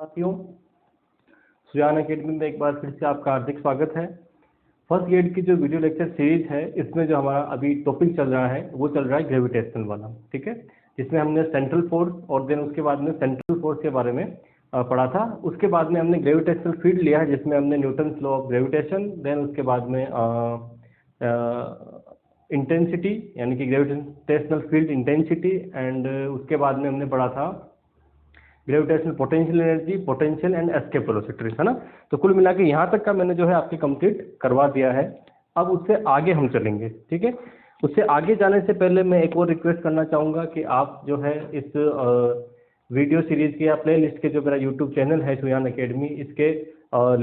साथियों, सुजान एकेडमी में एक बार फिर से आपका हार्दिक स्वागत है। फर्स्ट ग्रेड की जो वीडियो लेक्चर सीरीज है, इसमें जो हमारा अभी टॉपिक चल रहा है वो चल रहा है ग्रेविटेशनल वाला, ठीक है। जिसमें हमने सेंट्रल फोर्स और देन उसके बाद में सेंट्रल फोर्स के बारे में पढ़ा था। उसके बाद में हमने ग्रेविटेशनल फील्ड लिया है, जिसमें हमने Newton law of gravitation, then उसके बाद में इंटेंसिटी यानी कि ग्रेविटेशनल फील्ड इंटेंसिटी, एंड उसके बाद में हमने पढ़ा था gravitational potential energy, potential and escape velocity, है ना। तो कुल मिला के यहाँ तक का मैंने जो है आपके कंप्लीट करवा दिया है। अब उससे आगे हम चलेंगे, ठीक है। उससे आगे जाने से पहले मैं एक और रिक्वेस्ट करना चाहूँगा कि आप जो है इस वीडियो सीरीज की या प्ले लिस्ट के जो मेरा यूट्यूब चैनल है सुजान एकेडमी, इसके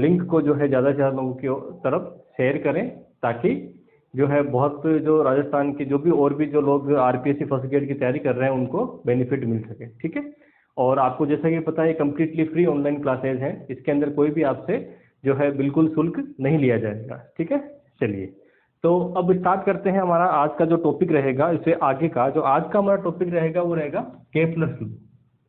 लिंक को जो है ज़्यादा से ज़्यादा लोगों की तरफ शेयर करें, ताकि जो है बहुत जो राजस्थान के जो भी और भी जो लोग आरपीएससी फर्स्ट ग्रेड की तैयारी कर रहे हैं उनको बेनिफिट मिल सके, ठीक है। और आपको जैसा कि पता है कंप्लीटली फ्री ऑनलाइन क्लासेज हैं, इसके अंदर कोई भी आपसे जो है बिल्कुल शुल्क नहीं लिया जाएगा, ठीक है। चलिए, तो अब स्टार्ट करते हैं। हमारा आज का जो टॉपिक रहेगा, इससे आगे का जो आज का हमारा टॉपिक रहेगा वो रहेगा केपलर्स लॉ,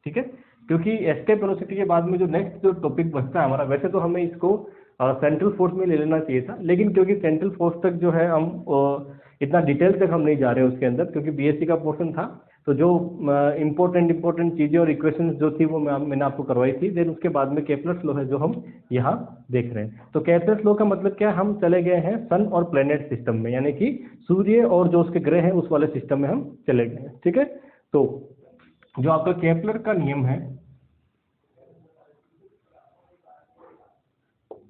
ठीक है। क्योंकि एस्केप वेलोसिटी के बाद में जो नेक्स्ट जो टॉपिक बचता है हमारा, वैसे तो हमें इसको सेंट्रल फोर्स में ले लेना चाहिए था, लेकिन क्योंकि सेंट्रल फोर्स तक जो है हम इतना डिटेल तक हम नहीं जा रहे उसके अंदर, क्योंकि बीएससी का पोर्शन था। तो जो इम्पोर्टेंट चीज़ें और इक्वेशंस जो थी वो मैंने आपको करवाई थी। देन उसके बाद में केपलर्स लॉ है जो हम यहाँ देख रहे हैं। तो केपलर्स लॉ का मतलब क्या, हम चले गए हैं सन और प्लेनेट सिस्टम में, यानी कि सूर्य और जो उसके ग्रह हैं उस वाले सिस्टम में हम चले गए हैं, ठीक है। तो जो आपका केपलर का नियम है,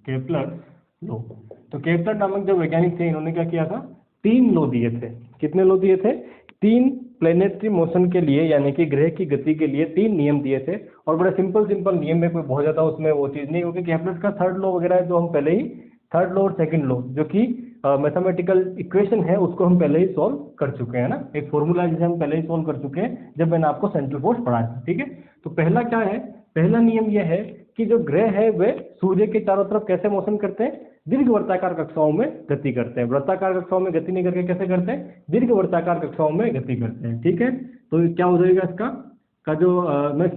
केपलर लॉ, तो केपलर नामक जो वैज्ञानिक थे, इन्होंने क्या किया था, 3 लॉ दिए थे। कितने लॉ दिए थे? 3 प्लेनेटरी मोशन के लिए, यानी कि ग्रह की गति के लिए 3 नियम दिए थे। और बड़ा सिंपल नियम में कोई बहुत ज़्यादा उसमें वो चीज़ नहीं, क्योंकि केपलर का थर्ड लॉ वगैरह है जो हम पहले ही, थर्ड लॉ और सेकंड लॉ जो कि मैथमेटिकल इक्वेशन है उसको हम पहले ही सॉल्व कर चुके हैं ना। एक फॉर्मूला जिसे हम पहले ही सॉल्व कर चुके हैं जब मैंने आपको सेंट्रल फोर्स पढ़ाया था, ठीक है। तो पहला क्या है, पहला नियम यह है कि जो ग्रह है वे सूर्य के चारों तरफ कैसे मोशन करते हैं, दीर्घ वर्ताकार कक्षाओं में गति करते हैं। वृत्ताकार कक्षाओं में गति नहीं करके कैसे करते हैं, दीर्घ वर्ताकार कक्षाओं में गति करते हैं, ठीक है। तो क्या हो जाएगा इसका का जो मैं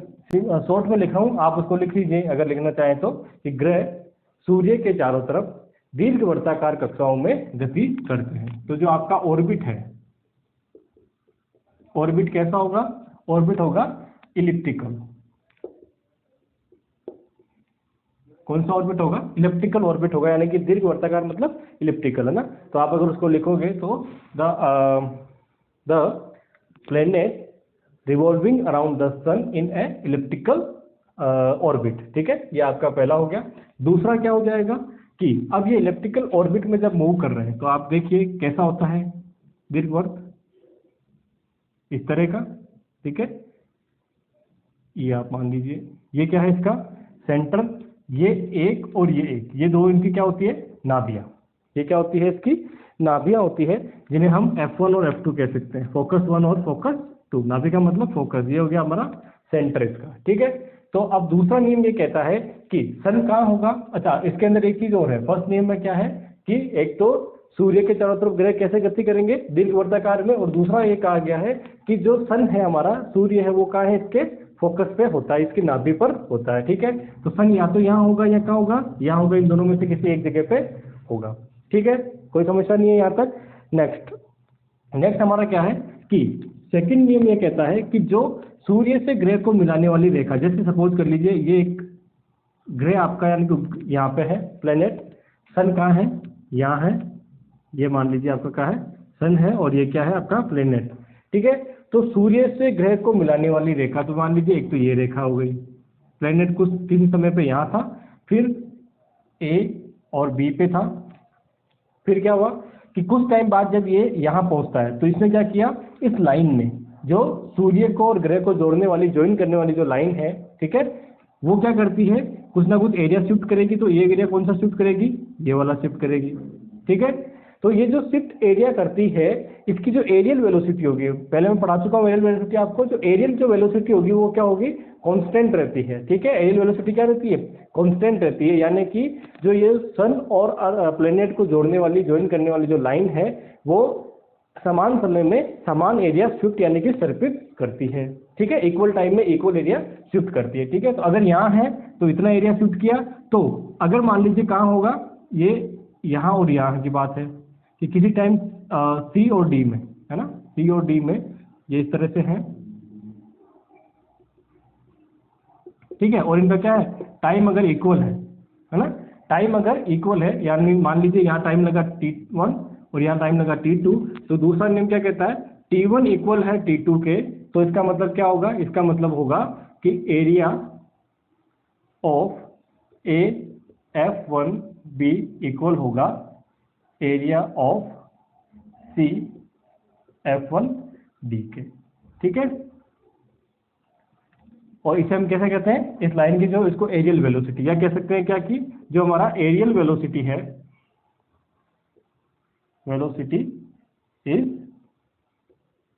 शॉर्ट में लिखा हूँ, आप उसको लिख लीजिए अगर लिखना चाहें तो, कि ग्रह सूर्य के चारों तरफ दीर्घ वर्ताकार कक्षाओं में गति करते हैं। तो जो आपका ऑर्बिट है, ऑर्बिट कैसा होगा, ऑर्बिट होगा इलिप्टिकल। कौन सा ऑर्बिट होगा? इलिप्टिकल ऑर्बिट होगा, यानी कि दीर्घ वर्ताकार मतलब इलिप्टिकल, है ना। तो आप अगर उसको लिखोगे तो the planet revolving around the sun in a elliptical orbit, ठीक है। ये आपका पहला हो गया। दूसरा क्या हो जाएगा कि अब ये इलिप्टिकल ऑर्बिट में जब मूव कर रहे हैं तो आप देखिए कैसा होता है दीर्घवृत्त, इस तरह का, ठीक है। ये आप मान लीजिए, ये क्या है इसका सेंटर, ये एक और ये एक, ये दो इनकी क्या होती है, नाभियां। ये क्या होती है, इसकी नाभियां होती है, जिन्हें हम F1 और F2 कह सकते हैं, फोकस 1 और फोकस 2। नाभि का मतलब फोकस, ये हो गया हमारा सेंटर इसका, ठीक है। तो अब दूसरा नियम ये कहता है कि सन कहाँ होगा। अच्छा, इसके अंदर एक चीज और है। फर्स्ट नियम में क्या है कि एक तो सूर्य के चारों तरफ ग्रह कैसे गति करेंगे, दीर्घ वर्ताकार में, और दूसरा ये कहा गया है कि जो सन है हमारा, सूर्य है, वो कहाँ है, इसके फोकस पे होता है, इसकी नाभि पर होता है, ठीक है। तो सन या तो यहाँ होगा या कहाँ होगा, यहाँ होगा, इन दोनों में से किसी एक जगह पे होगा, ठीक है। कोई समस्या नहीं है यहाँ तक। नेक्स्ट हमारा क्या है कि सेकंड नियम ये कहता है कि जो सूर्य से ग्रह को मिलाने वाली रेखा, जैसे सपोज कर लीजिए ये एक ग्रह आपका, यानी कि यहाँ पे है प्लेनेट, सन कहाँ है, यहाँ है, ये मान लीजिए आपका क्या है, सन है, और ये क्या है आपका प्लेनेट, ठीक है। तो सूर्य से ग्रह को मिलाने वाली रेखा, तो मान लीजिए एक तो ये रेखा हो गई, प्लेनेट कुछ तीन समय पे यहाँ था, फिर ए और बी पे था, फिर क्या हुआ कि कुछ टाइम बाद जब ये यहाँ पहुँचता है तो इसने क्या किया, इस लाइन में जो सूर्य को और ग्रह को जोड़ने वाली, ज्वाइन करने वाली जो लाइन है, ठीक है, वो क्या करती है, कुछ ना कुछ एरिया शिफ्ट करेगी। तो ये एरिया कौन सा शिफ्ट करेगी, ये वाला शिफ्ट करेगी, ठीक है। तो ये जो शिफ्ट एरिया करती है, इसकी जो एरियल वेलोसिटी होगी, पहले मैं पढ़ा चुका हूँ एरियल वेलोसिटी आपको, जो एरियल जो वेलोसिटी होगी वो क्या होगी, कांस्टेंट रहती है, ठीक है। एरियल वेलोसिटी क्या रहती है, कांस्टेंट रहती है, यानी कि जो ये सन और प्लेनेट को जोड़ने वाली, ज्वाइन करने वाली जो लाइन है, वो समान समय में समान एरिया शिफ्ट यानी कि सर्पित करती है। ठीक है, इक्वल टाइम में इक्वल एरिया शिफ्ट करती है। ठीक है, तो अगर यहाँ है तो इतना एरिया शिफ्ट किया, तो अगर मान लीजिए कहाँ होगा, ये यहाँ और यहाँ की बात है कि किसी टाइम सी और डी में, है ना, सी और डी में ये इस तरह से है। ठीक है, और इनका क्या है, टाइम अगर इक्वल है ना, टाइम अगर इक्वल है, यानी मान लीजिए यहाँ टाइम लगा T1 और यहाँ टाइम लगा T2, तो दूसरा नियम क्या कहता है, T1 इक्वल है T2 के, तो इसका मतलब क्या होगा, इसका मतलब होगा कि area of a F1 B equal होगा area of C F1 D के। ठीक है, और इसे हम कैसे कहते हैं, इस लाइन की जो इसको एरियल वेलोसिटी, या कह सकते हैं क्या कि जो हमारा एरियल वेलोसिटी है, वेलोसिटी इज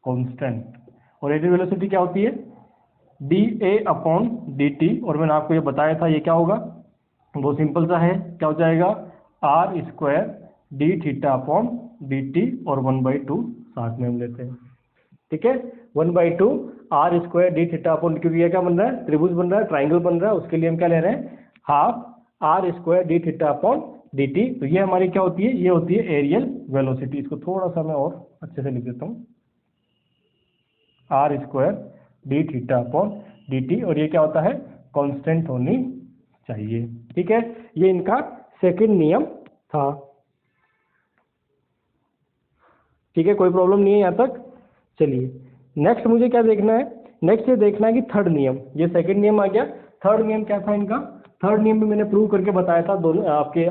कांस्टेंट। और एरियल वेलोसिटी क्या होती है, dA/dt, और मैंने आपको ये बताया था ये क्या होगा, वो सिंपल सा है, क्या हो जाएगा, r² dθ/dt और 1/2 साथ में हम लेते हैं। ठीक है, 1/2 r² dθ/, क्योंकि ये क्या बन रहा है, त्रिभुज बन रहा है, ट्राइंगल बन रहा है, उसके लिए हम क्या ले रहे हैं, हाफ r² dθ/dt। तो ये हमारी क्या होती है, ये होती है एरियल वेलोसिटी। इसको थोड़ा सा मैं और अच्छे से लिख देता हूँ, r² dθ/dt, और ये क्या होता है, कांस्टेंट होनी चाहिए। ठीक है, ये इनका सेकंड नियम था। ठीक है, कोई प्रॉब्लम नहीं है यहाँ तक। चलिए नेक्स्ट मुझे क्या देखना है, नेक्स्ट ये देखना है कि थर्ड नियम, ये सेकंड नियम आ गया, थर्ड नियम क्या था इनका, थर्ड नियम भी मैंने प्रूव करके बताया था दोनों आपके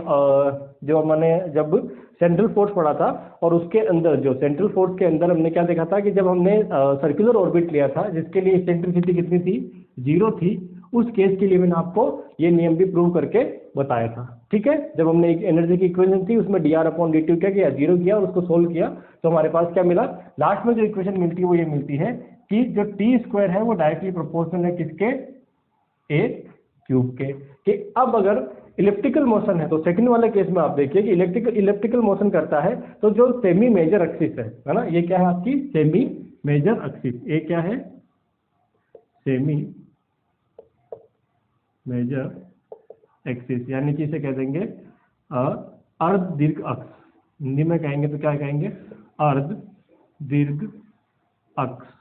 जो मैंने जब सेंट्रल फोर्स पढ़ा था, और उसके अंदर जो सेंट्रल फोर्स के अंदर हमने क्या देखा था कि जब हमने सर्कुलर ऑर्बिट लिया था जिसके लिए इसेंट्रिसिटी कितनी थी, 0 थी, उस केस के लिए मैंने आपको ये नियम भी प्रूव करके बताया था। ठीक है, जब हमने एक एनर्जी की इक्वेशन थी उसमें dr/dt क्या किया, 0 किया और उसको सोल्व किया, तो हमारे पास क्या मिला, लास्ट में जो इक्वेशन मिलती है वो ये मिलती है कि जो t² है वो डायरेक्टली प्रोपोर्शनल है किसके, a³ के। कि अब अगर इलिप्टिकल मोशन है, तो सेकंड वाले केस में आप देखिए कि इलिप्टिकल मोशन करता है, तो जो सेमी मेजर एक्सिस है ना, ये क्या है आपकी सेमी मेजर एक्सिस, ये क्या है, सेमी मेजर एक्सिस, यानी कि इसे कह देंगे अर्ध दीर्घ अक्ष, हिंदी में कहेंगे तो क्या कहेंगे, अर्ध दीर्घ अक्ष।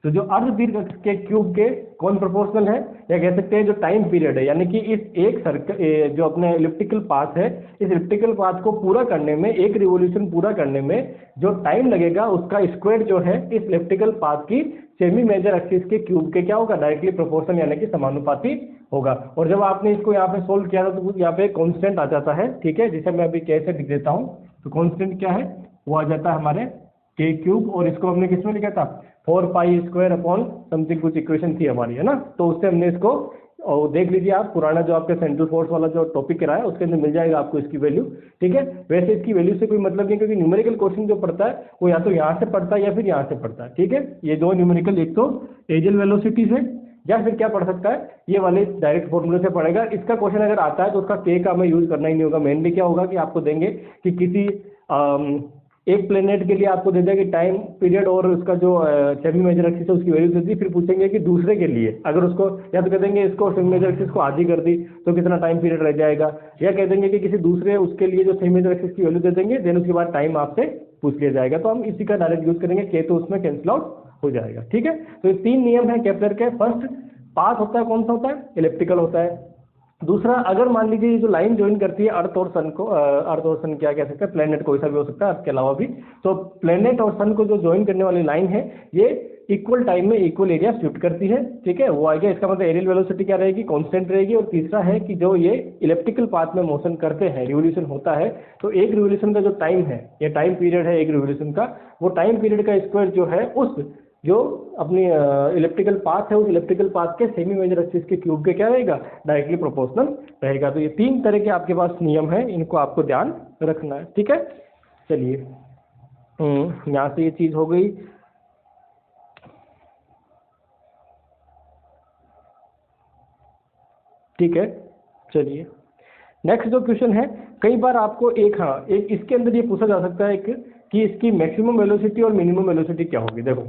तो जो अर्ध दीर्घ अक्ष के क्यूब के कौन प्रोपोर्शनल है, या कह सकते हैं जो टाइम पीरियड है, यानी कि इस एक सर्कल जो अपने इलिप्टिकल पाथ है, इस इलिप्टिकल पाथ को पूरा करने में, एक रिवोल्यूशन पूरा करने में जो टाइम लगेगा उसका स्क्वायर जो है इस इलिप्टिकल पाथ की सेमी मेजर एक्सिस के क्यूब के क्या होगा, डायरेक्टली प्रोपोर्शनल यानी कि समानुपाती होगा। और जब आपने इसको यहाँ पे सोल्व किया था तो यहाँ पे कांस्टेंट आ जाता है। ठीक है, जिसे मैं अभी कैसे लिख देता हूँ, तो कांस्टेंट क्या है, वो आ जाता है हमारे k³, और इसको हमने किस में लिखा था, 4π² समथिंग कुछ इक्वेशन थी हमारी, है ना, तो उससे हमने इसको, और देख लीजिए आप पुराना जो आपका सेंट्रल फोर्स वाला जो टॉपिक कराया उसके अंदर मिल जाएगा आपको इसकी वैल्यू। ठीक है, वैसे इसकी वैल्यू से कोई मतलब नहीं, क्योंकि न्यूमेरिकल क्वेश्चन जो पड़ता है वो या तो यहाँ से पड़ता है या फिर यहाँ से पड़ता है। ठीक है, ये दो न्यूमेरिकल, एक तो एरियल वेलोसिटी से, या फिर क्या पढ़ सकता है, ये वाले डायरेक्ट फॉर्मूले से पढ़ेगा। इसका क्वेश्चन अगर आता है तो उसका k का हमें यूज करना ही नहीं होगा। मेनली क्या होगा कि आपको देंगे कि किसी एक प्लेनेट के लिए आपको दे देगा कि टाइम पीरियड और उसका जो सेमी मेजर एक्सिस है उसकी वैल्यू दे दी, फिर पूछेंगे कि दूसरे के लिए अगर उसको, या तो कह देंगे इसको सेमी मेजर एक्सिस को आधी कर दी तो कितना टाइम पीरियड रह जाएगा, या कह देंगे कि किसी दूसरे उसके लिए जो सेमी मेजर एक्सिस की वैल्यू दे देंगे, देन उसके बाद टाइम आपसे पूछ लिया जाएगा। तो हम इसी का डायरेक्ट यूज करेंगे, के तो उसमें कैंसिल आउट हो जाएगा। ठीक है, तो ये 3 नियम है केपलर के। फर्स्ट, पाथ होता है कौन सा होता है, इलिप्टिकल होता है। दूसरा, अगर मान लीजिए ये जो लाइन ज्वाइन करती है अर्थ और सन को, अर्थ और सन क्या कह सकते हैं, प्लेनेट कोई सा भी हो सकता है अर्थ के अलावा भी, तो प्लेनेट और सन को जो ज्वाइन करने वाली लाइन है ये इक्वल टाइम में इक्वल एरिया शिफ्ट करती है। ठीक है, वो आ गया, इसका मतलब एरियल वेलोसिटी क्या रहेगी, कांस्टेंट रहेगी। और तीसरा है कि जो ये इलिप्टिकल पाथ में मोशन करते हैं, रिवोल्यूशन होता है, तो एक रिवोल्यूशन का जो टाइम है, ये टाइम पीरियड है एक रिवोल्यूशन का, वो टाइम पीरियड का स्क्वायर जो है उस जो अपनी इलेक्ट्रिकल पाथ है उस इलेक्ट्रिकल पाथ के सेमी मेजर एक्सिस के क्यूब के क्या रहेगा, डायरेक्टली प्रोपोर्शनल रहेगा। तो ये 3 तरह के आपके पास नियम है, इनको आपको ध्यान रखना है। ठीक है, चलिए यहाँ से ये चीज हो गई। ठीक है, चलिए नेक्स्ट जो क्वेश्चन है, कई बार आपको एक, हाँ एक इसके अंदर ये पूछा जा सकता है एक कि इसकी मैक्सिमम वेलोसिटी और मिनिमम वेलोसिटी क्या होगी। देखो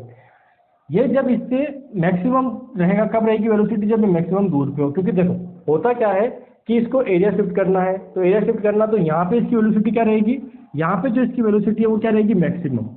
ये जब इससे मैक्सिमम रहेगा, कब रहेगी वेलोसिटी, जब मैक्सिमम दूर पे हो। क्योंकि देखो होता क्या है कि इसको एरिया शिफ्ट करना है, तो एरिया शिफ्ट करना, तो यहाँ पे इसकी वेलोसिटी क्या रहेगी, यहाँ पे जो इसकी वेलोसिटी है वो क्या रहेगी, मैक्सिमम।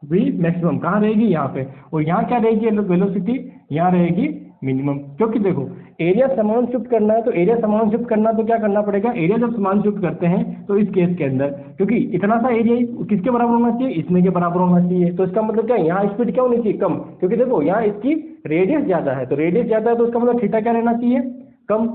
वी मैक्सिमम कहाँ रहेगी, यहाँ पे। और यहाँ क्या रहेगी वेलोसिटी, यहाँ रहेगी मिनिमम। क्योंकि देखो एरिया समान शिफ्ट करना है, तो एरिया समान शिफ्ट करना तो क्या करना पड़ेगा, एरिया जब समान शिफ्ट करते हैं तो इस केस के अंदर, क्योंकि इतना सा एरिया किसके बराबर होना चाहिए, इसमें के बराबर होना चाहिए। तो इसका मतलब क्या है, यहाँ स्पीड क्या होनी चाहिए, कम। क्योंकि देखो यहाँ इसकी रेडियस ज़्यादा है, तो रेडियस ज़्यादा है तो इसका मतलब थीटा क्या रहना चाहिए, कम।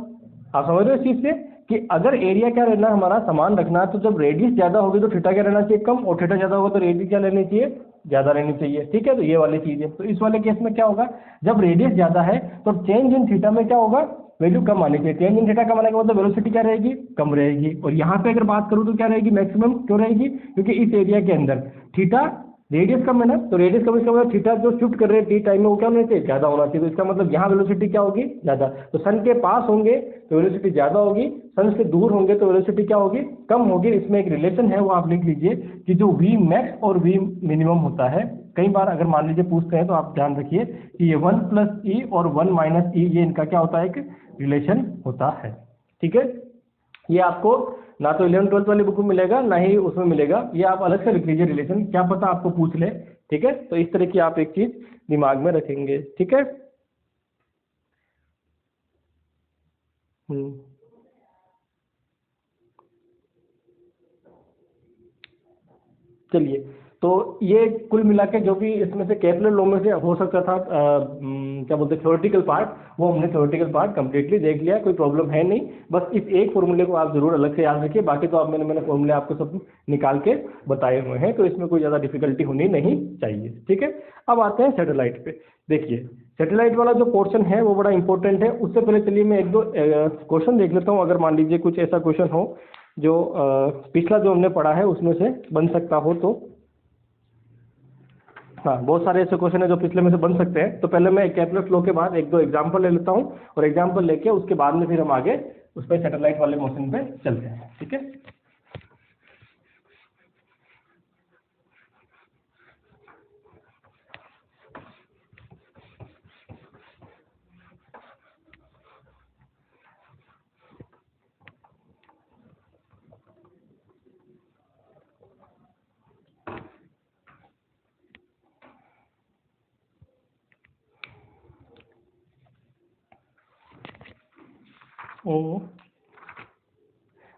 आप समझ रहे हो इस चीज़ से कि अगर एरिया क्या रहना हमारा समान रखना है, तो जब रेडियस ज़्यादा होगी तो थीटा क्या रहना चाहिए, कम। और थीटा ज़्यादा होगा तो रेडियस क्या लेनी चाहिए, ज़्यादा रहनी चाहिए। ठीक है, तो ये वाली चीज़ है। तो इस वाले केस में क्या होगा, जब रेडियस ज़्यादा है तो चेंज इन थीटा में क्या होगा, वैल्यू कम आनी चाहिए। चेंज इन थीटा कम आने का मतलब वेलोसिटी क्या रहेगी, कम रहेगी। और यहाँ पे अगर बात करूँ तो क्या रहेगी, मैक्सिमम। क्यों रहेगी, क्योंकि इस एरिया के अंदर थीटा रेडियस कम है ना, तो रेडियस कम, इसका मतलब थीटा जो शिफ्ट कर रहे हैं टी टाइम में वो क्या होना चाहिए, ज़्यादा होना चाहिए। तो इसका मतलब यहाँ वेलोसिटी क्या होगी, ज़्यादा। तो सन के पास होंगे तो वेलोसिटी ज़्यादा होगी, सन से दूर होंगे तो वेलोसिटी क्या होगी, कम होगी। इसमें एक रिलेशन है वो आप लिख लीजिए कि जो वी मैक्स और वी मिनिमम होता है, कई बार अगर मान लीजिए पूछते हैं तो आप ध्यान रखिए कि ये 1 + ई और 1 - ई, ये इनका क्या होता है, एक रिलेशन होता है। ठीक है, ये आपको ना तो 11th-12th वाली बुक में मिलेगा, ना ही उसमें मिलेगा। ये आप अलग से लिख लीजिए रिलेशन, क्या पता आपको पूछ ले। ठीक है, तो इस तरह की आप एक चीज दिमाग में रखेंगे। ठीक है। हम्म। चलिए, तो ये कुल मिला के जो भी इसमें से केपलर लॉ में से हो सकता था, क्या बोलते हैं, थ्योरेटिकल पार्ट, वो हमने थ्योरेटिकल पार्ट कंप्लीटली देख लिया, कोई प्रॉब्लम है नहीं। बस इस एक फॉर्मूले को आप जरूर अलग से याद रखिए, बाकी तो आप मैंने फॉर्मूले आपको सब निकाल के बताए हुए हैं, तो इसमें कोई ज़्यादा डिफिकल्टी होनी नहीं चाहिए। ठीक है, अब आते हैं सैटेलाइट पे। देखिए सैटेलाइट वाला जो पोर्शन है वो बड़ा इंपॉर्टेंट है। उससे पहले चलिए मैं एक दो क्वेश्चन देख लेता हूँ, अगर मान लीजिए कुछ ऐसा क्वेश्चन हो जो पिछला जो हमने पढ़ा है उसमें से बन सकता हो तो। हाँ, बहुत सारे ऐसे क्वेश्चन है जो पिछले में से बन सकते हैं। तो पहले मैं केपलर फ्लो के बाद एक दो एग्जांपल ले लेता हूँ, और एग्जांपल लेके उसके बाद में फिर हम आगे उस पर सैटेलाइट वाले मोशन पे चलते हैं। ठीक है।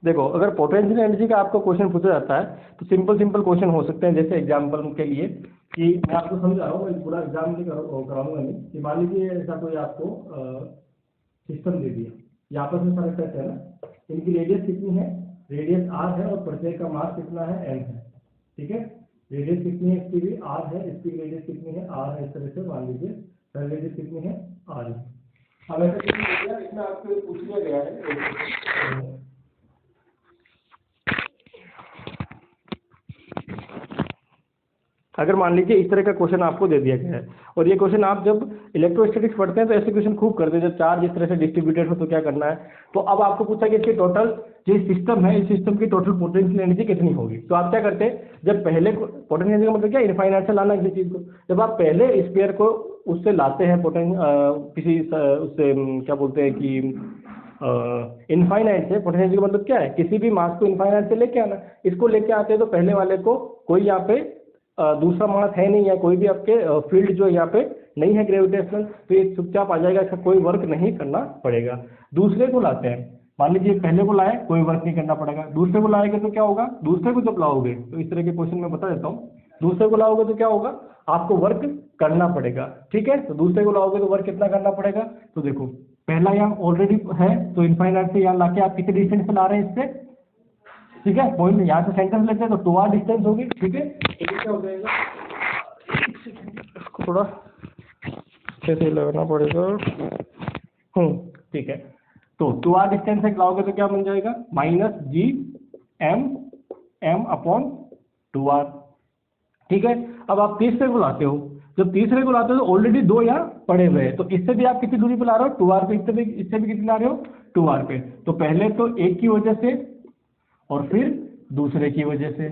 देखो अगर पोटेंशियल एनर्जी का आपको क्वेश्चन पूछा जाता है तो सिंपल सिंपल क्वेश्चन हो सकते हैं। जैसे एग्जांपल के लिए कि मैं आपको समझा रहा हूँ, मैं पूरा एग्जाम नहीं कराऊंगा नहीं, कि मान लीजिए ऐसा कोई आपको सिस्टम दे दिया, ये आपस में सारे टच है ना, इनकी रेडियस कितनी है, रेडियस आर है, और प्रत्येक का मास कितना है, एम है। ठीक है, रेडियस कितनी है इसकी भी आर है, इसकी रेडियस कितनी है, आर है। इस तरह से मान लीजिए रेडियस कितनी है, आर है। अब ऐसा किसी हो गया, इसमें आपको पूछ लिया गया है, अगर मान लीजिए इस तरह का क्वेश्चन आपको दे दिया गया है, और ये क्वेश्चन आप जब इलेक्ट्रोस्टैटिक्स पढ़ते हैं तो ऐसे क्वेश्चन खूब करते हैं, जब चार्ज इस तरह से डिस्ट्रीब्यूटेड हो तो क्या करना है। तो अब आपको पूछा कि इसकी टोटल जो सिस्टम है, इस सिस्टम की टोटल पोटेंशियल एनर्जी कितनी होगी। तो आप क्या करते हैं, जब पहले पोटेंशियल एनर्जी का मतलब क्या, इनफाइनाइट से लाना किसी चीज़ को, जब आप पहले स्पेयर को उससे लाते हैं किसी उससे क्या बोलते हैं कि इनफाइनाइट से, पोटेंशियल का मतलब क्या है, किसी भी मास को इनफाइनाइट से लेके आना। इसको लेके आते हैं तो पहले वाले को कोई यहाँ पे दूसरा मास है नहीं, या कोई भी आपके फील्ड जो यहाँ पे नहीं है ग्रेविटेशनल, तो ये चुपचाप आ जाएगा, इसका कोई वर्क नहीं करना पड़ेगा। दूसरे को लाते हैं, मान लीजिए पहले को लाए, कोई वर्क नहीं करना पड़ेगा। दूसरे को लाएंगे तो क्या होगा, दूसरे को जब लाओगे तो इस तरह के क्वेश्चन मैं बता देता हूँ, दूसरे को लाओगे तो क्या होगा, आपको वर्क करना पड़ेगा। ठीक है, तो दूसरे को लाओगे तो वर्क कितना करना पड़ेगा। तो देखो पहला यहाँ ऑलरेडी है, तो इनफाइनाइट से यहाँ लाके आप कितने डिस्टेंस पे ला रहे हैं इससे। ठीक है, पॉइंट यहाँ से सेंटर से लेते हैं तो 2r डिस्टेंस होगी। ठीक है, तो ये क्या हो जाएगा, इसको थोड़ा अच्छे से लगाना पड़ेगा। ठीक है, तो 2r डिस्टेंस से लाओगे तो क्या बन जाएगा, -Gm/m/2r। ठीक है, अब आप तीसरे को लाते हो, जब तीसरे को लाते हो तो ऑलरेडी दो यहाँ पड़े हुए हैं, तो इससे भी आप कितनी दूरी पे ला रहे हो, 2r पे, इससे भी कितनी ला रहे हो, 2r पे। तो पहले तो एक की वजह से और फिर दूसरे की वजह से।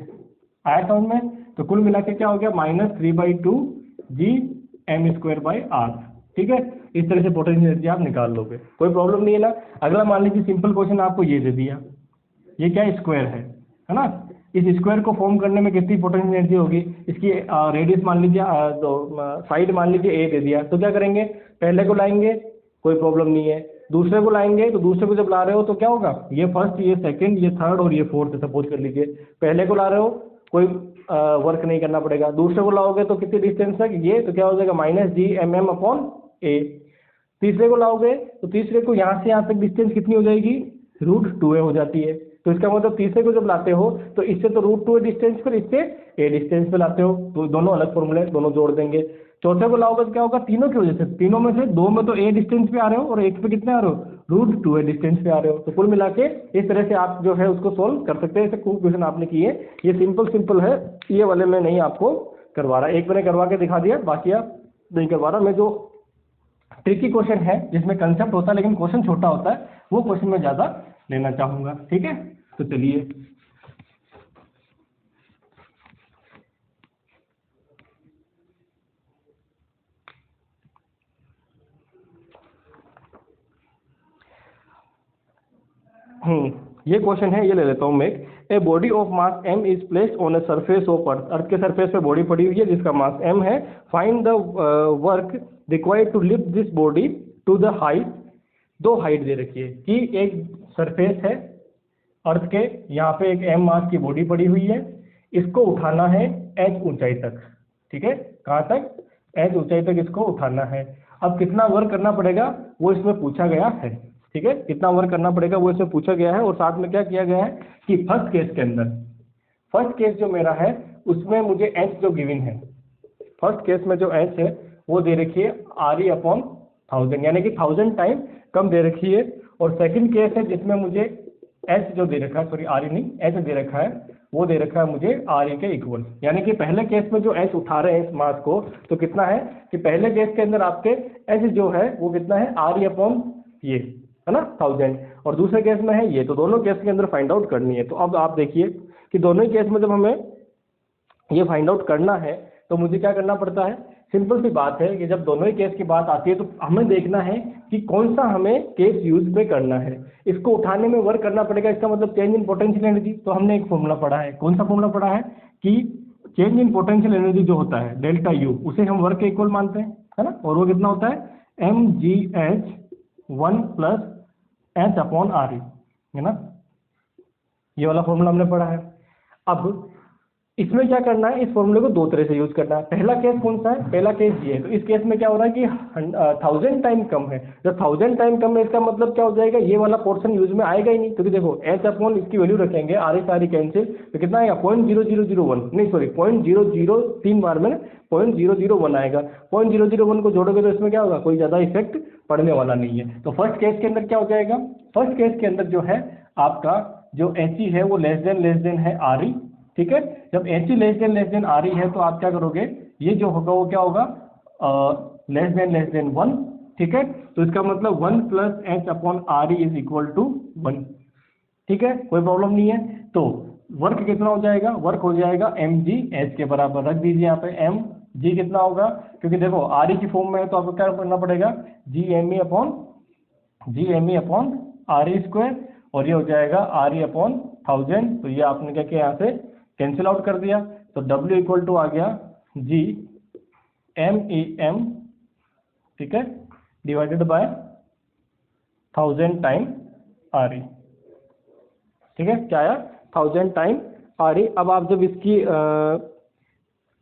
आया समझ में? तो कुल मिला के क्या हो गया, -3/2 Gm²/r। ठीक है, इस तरह से पोटेंशियल एनर्जी आप निकाल लोगे, कोई प्रॉब्लम नहीं है ना। अगला मान लीजिए सिंपल क्वेश्चन आपको ये दे दिया, ये क्या स्क्वायर है ना, इस स्क्वायर को फॉर्म करने में कितनी पोटेंशियल एनर्जी होगी, इसकी रेडियस मान लीजिए तो साइड मान लीजिए ए दे दिया, तो क्या करेंगे, पहले को लाएंगे, कोई प्रॉब्लम नहीं है, दूसरे को लाएंगे, तो दूसरे को जब ला रहे हो तो क्या होगा, ये फर्स्ट, ये सेकंड, ये थर्ड और ये फोर्थ, सपोज कर लीजिए। पहले को ला रहे हो, कोई वर्क नहीं करना पड़ेगा, दूसरे को लाओगे तो कितनी डिस्टेंस तक, ये तो क्या हो जाएगा -Gmm/a। तीसरे को लाओगे तो तीसरे को यहाँ से यहाँ तक डिस्टेंस कितनी हो जाएगी, √2a हो जाती है। तो इसका मतलब तीसरे को जब लाते हो तो इससे तो √2a डिस्टेंस पर, इससे a डिस्टेंस पे लाते हो, तो दोनों अलग फॉर्मूले, दोनों जोड़ देंगे। चौथे को लाओगे तो क्या होगा, तीनों की वजह से, तीनों में से दो में तो a डिस्टेंस पे आ रहे हो और एक पे कितने आ रहे हो, √2a डिस्टेंस पे आ रहे हो। तो कुल मिला के इस तरह से आप जो है उसको सोल्व कर सकते हैं। ऐसे खूब क्वेश्चन आपने किए, ये सिंपल है, ये वाले में नहीं आपको करवा रहा, एक मैंने करवा के दिखा दिया, बाकी आप नहीं करवा रहा। मैं जो ट्रिकी क्वेश्चन है जिसमें कंसेप्ट होता है लेकिन क्वेश्चन छोटा होता है, वो क्वेश्चन में ज़्यादा लेना चाहूँगा। ठीक है, तो चलिए ये क्वेश्चन है, ये ले लेता हूँ मैं। A body of mass m is placed on a surface of earth, earth के सरफेस पे बॉडी पड़ी हुई है जिसका मास m है। Find the work required to lift this body to the height. दो हाइट दे रखी है कि एक सरफेस है अर्थ के, यहाँ पे एक m मास की बॉडी पड़ी हुई है, इसको उठाना है h ऊंचाई तक। ठीक है, कहाँ तक, h ऊंचाई तक इसको उठाना है। अब कितना वर्क करना पड़ेगा वो इसमें पूछा गया है। ठीक है, कितना वर्क करना पड़ेगा वो इसमें पूछा गया है, और साथ में क्या किया गया है कि फर्स्ट केस के अंदर, फर्स्ट केस जो मेरा है उसमें मुझे h जो गिवन है, फर्स्ट केस में जो h है वो दे रखी है RE/1000, यानी कि 1000 टाइम कम दे रखी है। और सेकंड केस है जिसमें मुझे h जो दे रखा है, सॉरी RE नहीं, h दे रखा है, वो दे रखा है मुझे RE के इक्वल। यानी कि पहले केस में जो h उठा रहे हैं इस मास को, तो कितना है कि पहले केस के अंदर आपके h जो है वो कितना है, RE/ ये है ना 1000, और दूसरे केस में है ये, तो दोनों केस के अंदर फाइंड आउट करनी है। तो अब आप देखिए कि दोनों ही केस में जब हमें ये फाइंड आउट करना है तो मुझे क्या करना पड़ता है, सिंपल सी बात है कि जब दोनों ही केस की बात आती है तो हमें देखना है कि कौन सा हमें केस यूज में करना है। इसको उठाने में वर्क करना पड़ेगा, इसका मतलब चेंज इन पोटेंशियल एनर्जी। तो हमने एक फॉर्मूला पढ़ा है, कौन सा फॉर्मूला पढ़ा है कि चेंज इन पोटेंशियल एनर्जी जो होता है ΔU, उसे हम वर्क के इक्वल मानते हैं, है ना, और वो कितना होता है mgh1 + h/RE, है ना, ये वाला फॉर्मूला हमने पढ़ा है। अब इसमें क्या करना है, इस फॉर्मूले को दो तरह से यूज करना है। पहला केस कौन सा है, पहला केस ये है, तो इस केस में क्या हो रहा है कि 1000 टाइम कम है। जब 1000 टाइम कम है इसका मतलब क्या हो जाएगा, ये वाला पोर्शन यूज में आएगा ही नहीं, क्योंकि देखो h/ इसकी वैल्यू रखेंगे, RE सारी कैंसिल, तो कितना आएगा 0.0001, नहीं सॉरी 0.00 3 बार में 0.001 आएगा। 0.001 को जोड़ोगे तो इसमें क्या होगा, कोई ज्यादा इफेक्ट पड़ने वाला नहीं है। तो फर्स्ट केस के अंदर क्या हो जाएगा, फर्स्ट केस के अंदर जो है आपका जो HE है वो लेस देन है RE। ठीक है, जब HE लेस देन RE है तो आप क्या करोगे, ये जो होगा वो क्या होगा, लेस देन 1। ठीक है, तो इसका मतलब 1 + h/RE = 1। ठीक है, कोई प्रॉब्लम नहीं है। तो वर्क कितना हो जाएगा, वर्क हो जाएगा mgh के बराबर, रख दीजिए यहाँ पे mg कितना होगा, क्योंकि देखो RE की फॉर्म में है तो आपको क्या करना पड़ेगा, Gme/RE², और ये हो जाएगा RE/1000। तो ये आपने क्या किया, यहाँ से कैंसिल आउट कर दिया, तो W = आ गया Gmem, ठीक है, डिवाइडेड बाय 1000 टाइम RE। ठीक है, क्या आया, 1000 टाइम RE। अब आप जब इसकी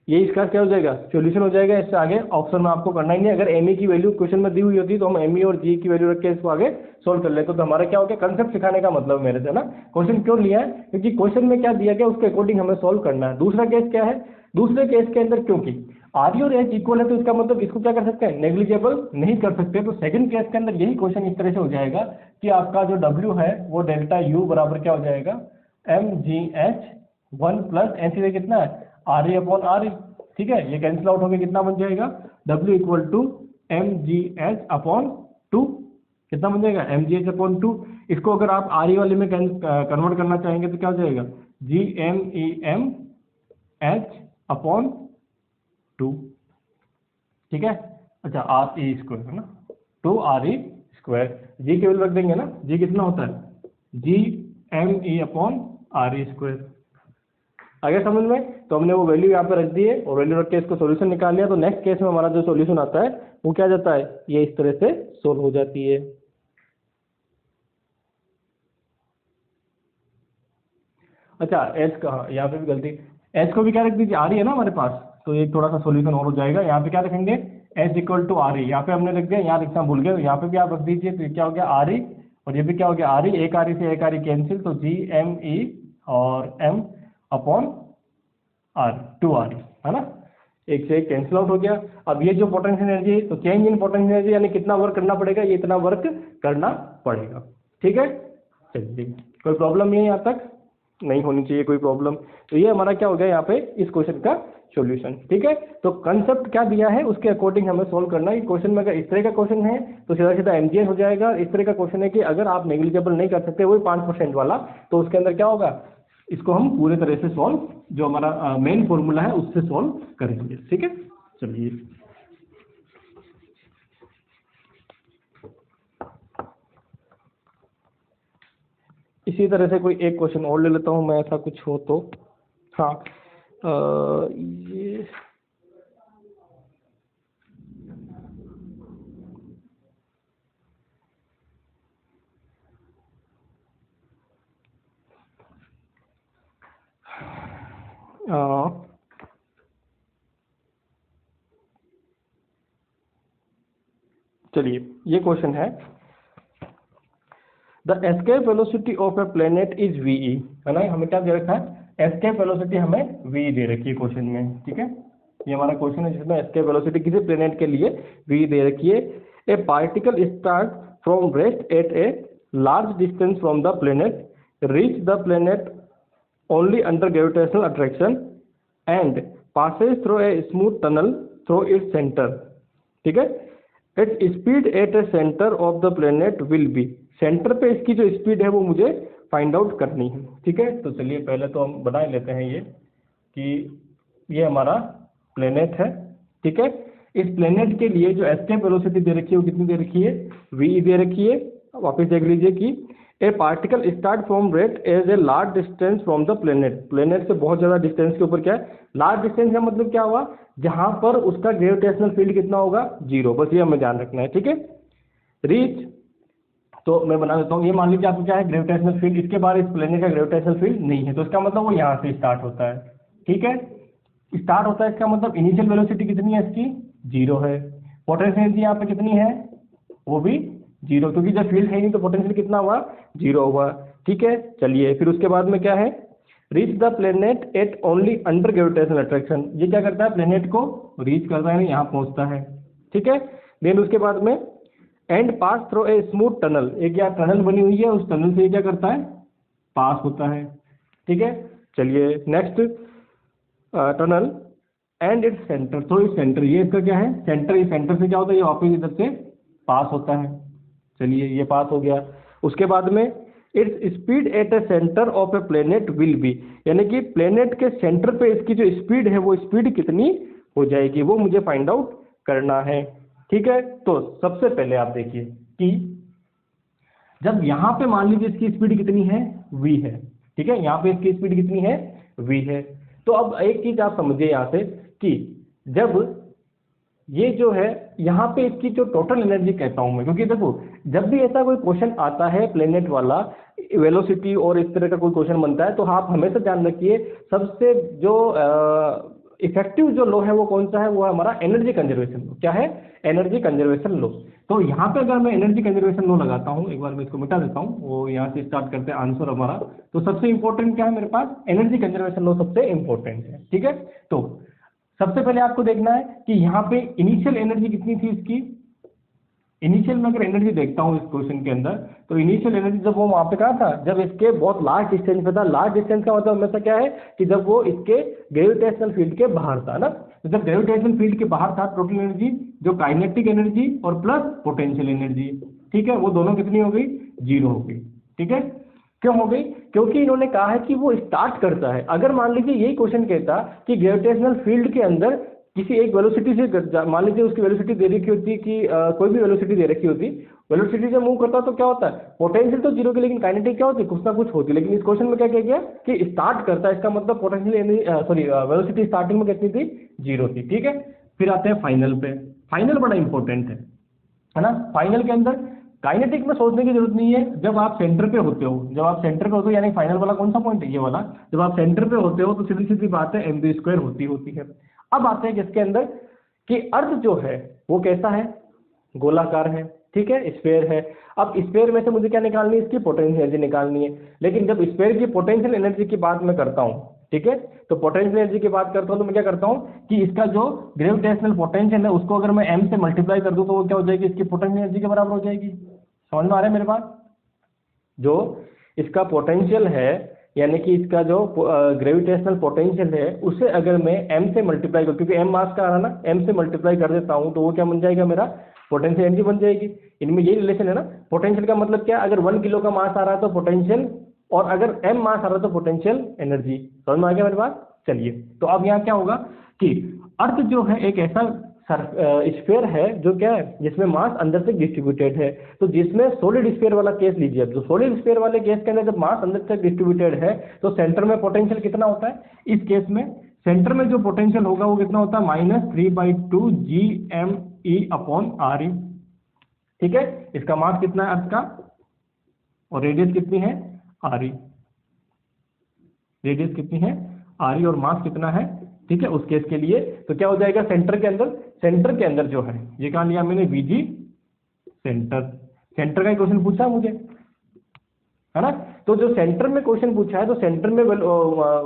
ये इसका क्या हो जाएगा, सॉल्यूशन हो जाएगा। इससे आगे ऑप्शन में आपको करना ही नहीं, अगर ME की वैल्यू क्वेश्चन में दी हुई होती तो हम ME और G की वैल्यू रख के इसको आगे सोल्व कर लेते। तो हमारा क्या हो गया, कंसेप्ट सिखाने का मतलब मेरे से ना, क्वेश्चन क्यों लिया है, क्योंकि क्वेश्चन में क्या दिया गया उसके अकॉर्डिंग हमें सोल्व करना है। दूसरा केस क्या है, दूसरे केस के अंदर क्योंकि RE और H इक्वल है तो इसका मतलब इसको क्या कर सकते हैं, नेग्लिजिबल नहीं कर सकते। तो सेकंड केस के अंदर यही क्वेश्चन इस तरह से हो जाएगा कि आपका जो W है वो ΔU बराबर क्या हो जाएगा, mgh1 + h से कितना है, RE/RE। ठीक है, ये कैंसिल आउट होकर कितना बन जाएगा, W = mgh/2, कितना बन जाएगा, mgh/2। इसको अगर आप RE वाले में कन्वर्ट करना चाहेंगे तो क्या हो जाएगा, Gmem h/2, ठीक है। अच्छा RE² है ना, 2RE², जी केवल रख देंगे ना, जी कितना होता है GME/RE²। आ गया समझ में? तो हमने वो वैल्यू यहाँ पे रख दी है और वैल्यू रख के इसको सॉल्यूशन निकाल लिया। तो नेक्स्ट केस में हमारा जो सॉल्यूशन आता है वो क्या जाता है, ये इस तरह से सोल्व हो जाती है। अच्छा एच का, हाँ यहाँ पे भी गलती, एच को भी क्या रख दीजिए, RE है ना हमारे पास, तो ये थोड़ा सा सॉल्यूशन और हो जाएगा। यहाँ पे क्या रखेंगे, H=RE, यहाँ पे हमने रख दिया, यहाँ लिखना भूल गए, यहाँ पे भी आप रख दीजिए। तो ये क्या हो गया RE, और ये भी क्या हो गया RE, एक RE से एक RE कैंसिल, तो GME और M/R, 2RE है ना, एक से एक कैंसिल आउट हो गया। अब ये जो पोटेंशियल एनर्जी है, तो चेंज इन पोटेंशियल एनर्जी यानी कितना वर्क करना पड़ेगा, ये इतना वर्क करना पड़ेगा, ठीक है। चलिए कोई प्रॉब्लम नहीं है यहाँ तक, नहीं होनी चाहिए कोई प्रॉब्लम। तो ये हमारा क्या हो गया यहाँ पे इस क्वेश्चन का सॉल्यूशन, ठीक है। तो कंसेप्ट क्या दिया है उसके अकॉर्डिंग हमें सोल्व करना है। क्वेश्चन में अगर इस तरह का क्वेश्चन है तो सीधा सीधा MGS हो जाएगा। इस तरह का क्वेश्चन है कि अगर आप नेग्लिजिबल नहीं कर सकते, वही 5% वाला, तो उसके अंदर क्या होगा, इसको हम पूरे तरह से सॉल्व, जो हमारा मेन फॉर्मूला है उससे सॉल्व करेंगे, ठीक है। चलिए इसी तरह से कोई एक क्वेश्चन और ले लेता हूँ मैं, ऐसा कुछ हो तो। हाँ ये चलिए ये क्वेश्चन है, the escape velocity of a planet is VE, है ना। हमें क्या दे रखा है, एस्केप वेलोसिटी हमें VE दे रखी है क्वेश्चन में, ठीक है। ये हमारा क्वेश्चन है जिसमें एस्केप वेलोसिटी किसी प्लेनेट के लिए VE दे रखी है। ए particle start from rest at A large distance from the planet, reach the planet only under gravitational attraction and passes through a smooth tunnel through its center, ठीक है। its speed at a center of the planet will be, centre पे इसकी जो speed है वो मुझे find out करनी है, ठीक है। तो चलिए पहले तो हम बना लेते हैं ये कि ये हमारा प्लेनेट है, ठीक है। इस प्लेनेट के लिए जो एस्केप वेलोसिटी दे रखी है वो कितनी दे रखी है, VE दे रखी है। वापस देख लीजिए कि a particle start from rest as a large distance from the planet, planet से बहुत ज़्यादा डिस्टेंस के ऊपर क्या है, लार्ज डिस्टेंस का मतलब क्या हुआ, जहां पर उसका ग्रेविटेशनल फील्ड कितना होगा, 0, बस ये हमें ध्यान रखना है, ठीक है। रीच, तो मैं बना देता हूँ, ये मान लीजिए आपको क्या है, ग्रेविटेशनल फील्ड, इसके बाद इस प्लेनेट का ग्रेविटेशनल फील्ड नहीं है, तो इसका मतलब वो यहाँ से स्टार्ट होता है, ठीक है। स्टार्ट होता है इसका मतलब इनिशियल वेलोसिटी कितनी है इसकी, 0 है। पोटेंशियल एनर्जी यहाँ पे कितनी है, वो भी 0, क्योंकि जब फील्ड है नहीं तो पोटेंशियल कितना हुआ, 0 हुआ, ठीक है। चलिए फिर उसके बाद में क्या है, reach the planet at only under gravitational attraction, ये क्या करता है, प्लेनेट को रीच करता है, यहाँ पहुँचता है, ठीक है। देन उसके बाद में and pass through a smooth tunnel, एक यहाँ टनल बनी हुई है, उस टनल से क्या करता है, पास होता है, ठीक है। चलिए next, tunnel and its centre, तो इस सेंटर, ये इसका क्या है सेंटर, इस सेंटर से क्या होता है, ये वापस इधर से पास होता है। चलिए ये पास हो गया। उसके बाद में its speed at A centre of a planet will be, यानी कि प्लेनेट के सेंटर पे इसकी जो स्पीड है वो स्पीड कितनी हो जाएगी, वो मुझे फाइंड आउट करना है, ठीक है। तो सबसे पहले आप देखिए कि जब यहाँ पे मान लीजिए इसकी स्पीड कितनी है, V है, ठीक है, यहाँ पे इसकी स्पीड कितनी है, V है। तो अब एक चीज आप समझिए यहाँ से कि जब ये जो है यहाँ पे इसकी जो टोटल एनर्जी कहता हूँ मैं, क्योंकि देखो जब भी ऐसा कोई क्वेश्चन आता है प्लेनेट वाला वेलोसिटी और इस तरह का कोई क्वेश्चन बनता है, तो आप हमेशा ध्यान रखिए सबसे जो इफेक्टिव जो लो है वो कौन सा है, वो है हमारा एनर्जी कंजर्वेशन लो। क्या है, एनर्जी कंजर्वेशन लो। तो यहाँ पे अगर मैं एनर्जी कंजर्वेशन लो लगाता हूँ, एक बार मैं इसको मिटा देता हूँ, वो यहाँ से स्टार्ट करते हैं आंसर हमारा। तो सबसे इंपॉर्टेंट क्या है मेरे पास, एनर्जी कंजर्वेशन लो सबसे इंपॉर्टेंट है, ठीक है। तो सबसे पहले आपको देखना है कि यहाँ पे इनिशियल एनर्जी कितनी थी इसकी, इनिशियल में अगर एनर्जी देखता हूँ इस क्वेश्चन के अंदर, तो इनिशियल एनर्जी जब वो वहाँ पे कहा था, जब इसके बहुत लार्ज डिस्टेंस पे था, लार्ज डिस्टेंस का मतलब हमेशा क्या है कि जब वो इसके ग्रेविटेशनल फील्ड के बाहर था ना, तो जब ग्रेविटेशनल फील्ड के बाहर था, टोटल एनर्जी जो काइनेटिक एनर्जी और प्लस पोटेंशियल एनर्जी, ठीक है, वो दोनों कितनी हो गई, 0 हो गई, ठीक है। क्यों हो गई, क्योंकि इन्होंने कहा है कि वो स्टार्ट करता है। अगर मान लीजिए यही क्वेश्चन कहता कि ग्रेविटेशनल फील्ड के अंदर किसी एक वेलोसिटी से, मान लीजिए उसकी वेलोसिटी दे रखी होती कि कोई भी वेलोसिटी दे रखी होती, वेलोसिटी से मूव करता तो क्या होता है, पोटेंशियल तो जीरो की, लेकिन काइनेटिक क्या होती, कुछ ना कुछ होती। लेकिन इस क्वेश्चन में क्या किया गया कि स्टार्ट करता है, इसका मतलब पोटेंशियल वेलोसिटी स्टार्टिंग में कितनी थी, जीरो थी। ठीक है, फिर आते हैं फाइनल पे। फाइनल बड़ा इंपॉर्टेंट है ना। फाइनल के अंदर काइनेटिक में सोचने की जरूरत नहीं है। जब आप सेंटर पे होते हो, जब आप सेंटर पे होते हो, यानी फाइनल वाला कौन सा पॉइंट है, ये वाला, जब आप सेंटर पे होते हो तो सीधी सीधी बात है mv² होती है। अब आते हैं किसके अंदर कि अर्थ जो है वो कैसा है, गोलाकार है, ठीक है, स्फेयर है। अब स्फेयर में से मुझे क्या निकालनी है, इसकी पोटेंशियल एनर्जी निकालनी है। लेकिन जब स्फेयर की पोटेंशियल एनर्जी की बात मैं करता हूँ, ठीक है, तो पोटेंशियल एनर्जी की बात करता हूँ तो मैं क्या करता हूँ कि इसका जो ग्रेविटेशनल पोटेंशियल है उसको अगर मैं m से मल्टीप्लाई कर दूँ तो वो क्या हो जाएगी, इसकी पोटेंशियल एनर्जी के बराबर हो जाएगी। समझ में आ रहा है मेरे बात। जो इसका पोटेंशियल है, यानी कि इसका जो ग्रेविटेशनल पोटेंशियल है उसे अगर मैं m से मल्टीप्लाई करूँ, क्योंकि m मास का आ रहा ना, m से मल्टीप्लाई कर देता हूँ तो वो क्या बन जाएगा, मेरा पोटेंशियल एनर्जी बन जाएगी। इनमें यही रिलेशन है ना। पोटेंशियल का मतलब क्या, अगर 1 किलो का मास आ रहा है तो पोटेंशियल, और अगर m मास आ रहा है तो पोटेंशियल एनर्जी। समझ में आ गया मेरी बात। चलिए, तो अब यहाँ क्या होगा कि अर्थ जो है एक ऐसा स्फीयर है जो क्या है, जिसमें मास अंदर से डिस्ट्रीब्यूटेड है। तो जिसमें सॉलिड स्फीयर वाला केस लीजिए, तो सॉलिड स्फीयर वाले केस के अंदर जब मास अंदर से डिस्ट्रीब्यूटेड है तो सेंटर में पोटेंशियल कितना होता है, इस केस में सेंटर में जो पोटेंशियल होगा वो कितना होता है, -3/2 GME/RE। ठीक है, इसका मास कितना है अर्थ का, और रेडियस कितनी है, RE। रेडियस कितनी है, RE, और मास कितना है। ठीक है, उस केस के लिए तो क्या हो जाएगा, सेंटर के अंदर जो है, ये कहा लिया मैंने, VG सेंटर का ही क्वेश्चन पूछा मुझे, है ना। तो जो सेंटर में क्वेश्चन पूछा है तो सेंटर में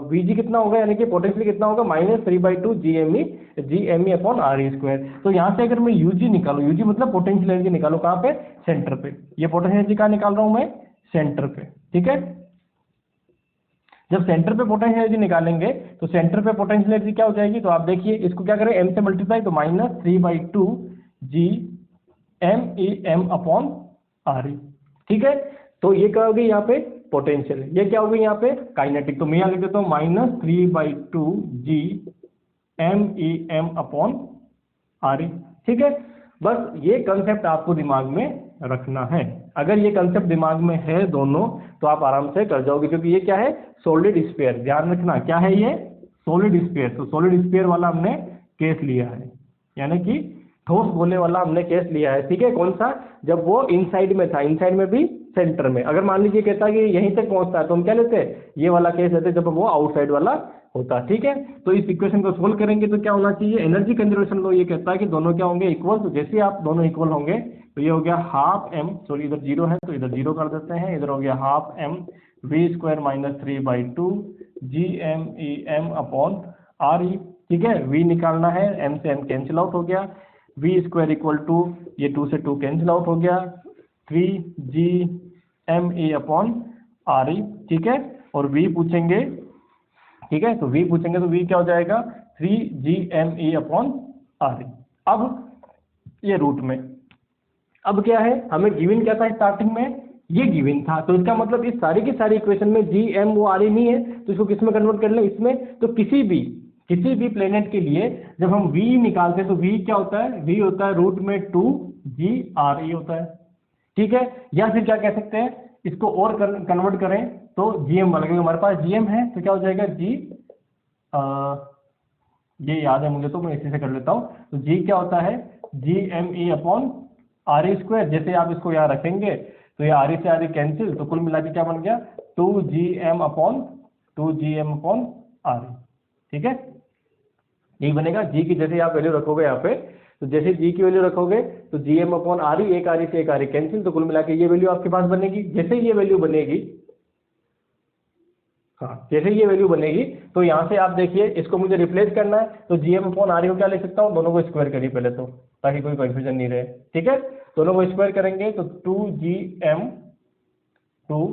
VG कितना होगा, यानी कि पोटेंशियल कितना होगा, -3/2 GME/RE²। तो यहाँ से अगर मैं UG निकालू, UG मतलब पोटेंशियल एनर्जी निकालू, कहाँ पे, सेंटर पे। ये पोटेंशियल एनर्जी कहाँ निकाल रहा हूँ मैं, सेंटर पे। ठीक है, जब सेंटर पे पोटेंशियल एनर्जी निकालेंगे तो सेंटर पे पोटेंशियल एनर्जी क्या हो जाएगी, तो आप देखिए इसको क्या करें, m से मल्टीप्लाई, तो -3/2 GME/RE। ठीक है, तो ये क्या होगी यहाँ पे पोटेंशियल, ये क्या होगी यहाँ पे काइनेटिक। तो मैं यहाँ लिख देता हूँ -3/2 GME/RE। ठीक है, बस ये कंसेप्ट आपको दिमाग में रखना है। अगर ये कंसेप्ट दिमाग में है दोनों तो आप आराम से कर जाओगे, क्योंकि ये क्या है, सॉलिड स्फीयर। ध्यान रखना क्या है ये, सॉलिड स्फीयर। तो सॉलिड स्फीयर वाला हमने केस लिया है, यानी कि ठोस गोले वाला हमने केस लिया है। ठीक है, कौन सा, जब वो इनसाइड में था, इनसाइड में भी सेंटर में। अगर मान लीजिए कहता है कि यहीं तक पहुंचता है तो हम क्या लेते हैं, ये वाला केस लेते हैं, जब वो आउटसाइड वाला होता। ठीक है, तो इस इक्वेशन को सोल्व करेंगे तो क्या होना चाहिए, एनर्जी कंजर्वेशन लॉ ये कहता है कि दोनों क्या होंगे, इक्वल। तो जैसे आप दोनों इक्वल होंगे तो ये हो गया ½ m, सॉरी इधर 0 है तो इधर 0 कर देते हैं, इधर हो गया ½ m v² -3/2 GME/RE। ठीक है, v निकालना है, m से m कैंसिल आउट हो गया, v² इक्वल टू, ये 2 से 2 कैंसिल आउट हो गया, 3 GME/RE। ठीक है, और v पूछेंगे, ठीक है, तो v पूछेंगे तो v क्या हो जाएगा, 3 GME/RE। अब ये रूट में, अब क्या है, हमें गिवन क्या था स्टार्टिंग में, ये गिवन था। तो इसका मतलब इस सारी की सारी इक्वेशन में GM वो RE नहीं है, तो इसको किस में कन्वर्ट कर लें, इसमें। तो किसी भी प्लेनेट के लिए जब हम v निकालते हैं तो v क्या होता है, v होता है √2 GRE होता है। ठीक है, या फिर क्या कह सकते हैं, इसको और कन्वर्ट करें तो GM वाला, क्योंकि हमारे पास GM है तो क्या हो जाएगा ये याद है मुझे तो मैं इसी से कर लेता हूँ। तो G क्या होता है, GME/RE²। जैसे आप इसको यहाँ रखेंगे तो ये RE से RE कैंसिल, तो कुल मिला के क्या बन गया, 2 GM/RE। ठीक है, यही बनेगा। G की जैसे आप वैल्यू रखोगे यहाँ पे, तो जैसे G की वैल्यू रखोगे तो GM/RE, एक RE से एक RE कैंसिल, तो कुल मिला के ये वैल्यू आपके पास बनेगी। जैसे ये वैल्यू बनेगी, हाँ, जैसे ये वैल्यू बनेगी तो यहाँ से आप देखिए, इसको मुझे रिप्लेस करना है तो GM/RE को क्या लिख सकता हूँ, दोनों को स्क्वायर करिए पहले तो, ताकि कोई कंफ्यूजन नहीं रहे। ठीक है, दोनों को स्क्वायर करेंगे तो 2 GM/RE²।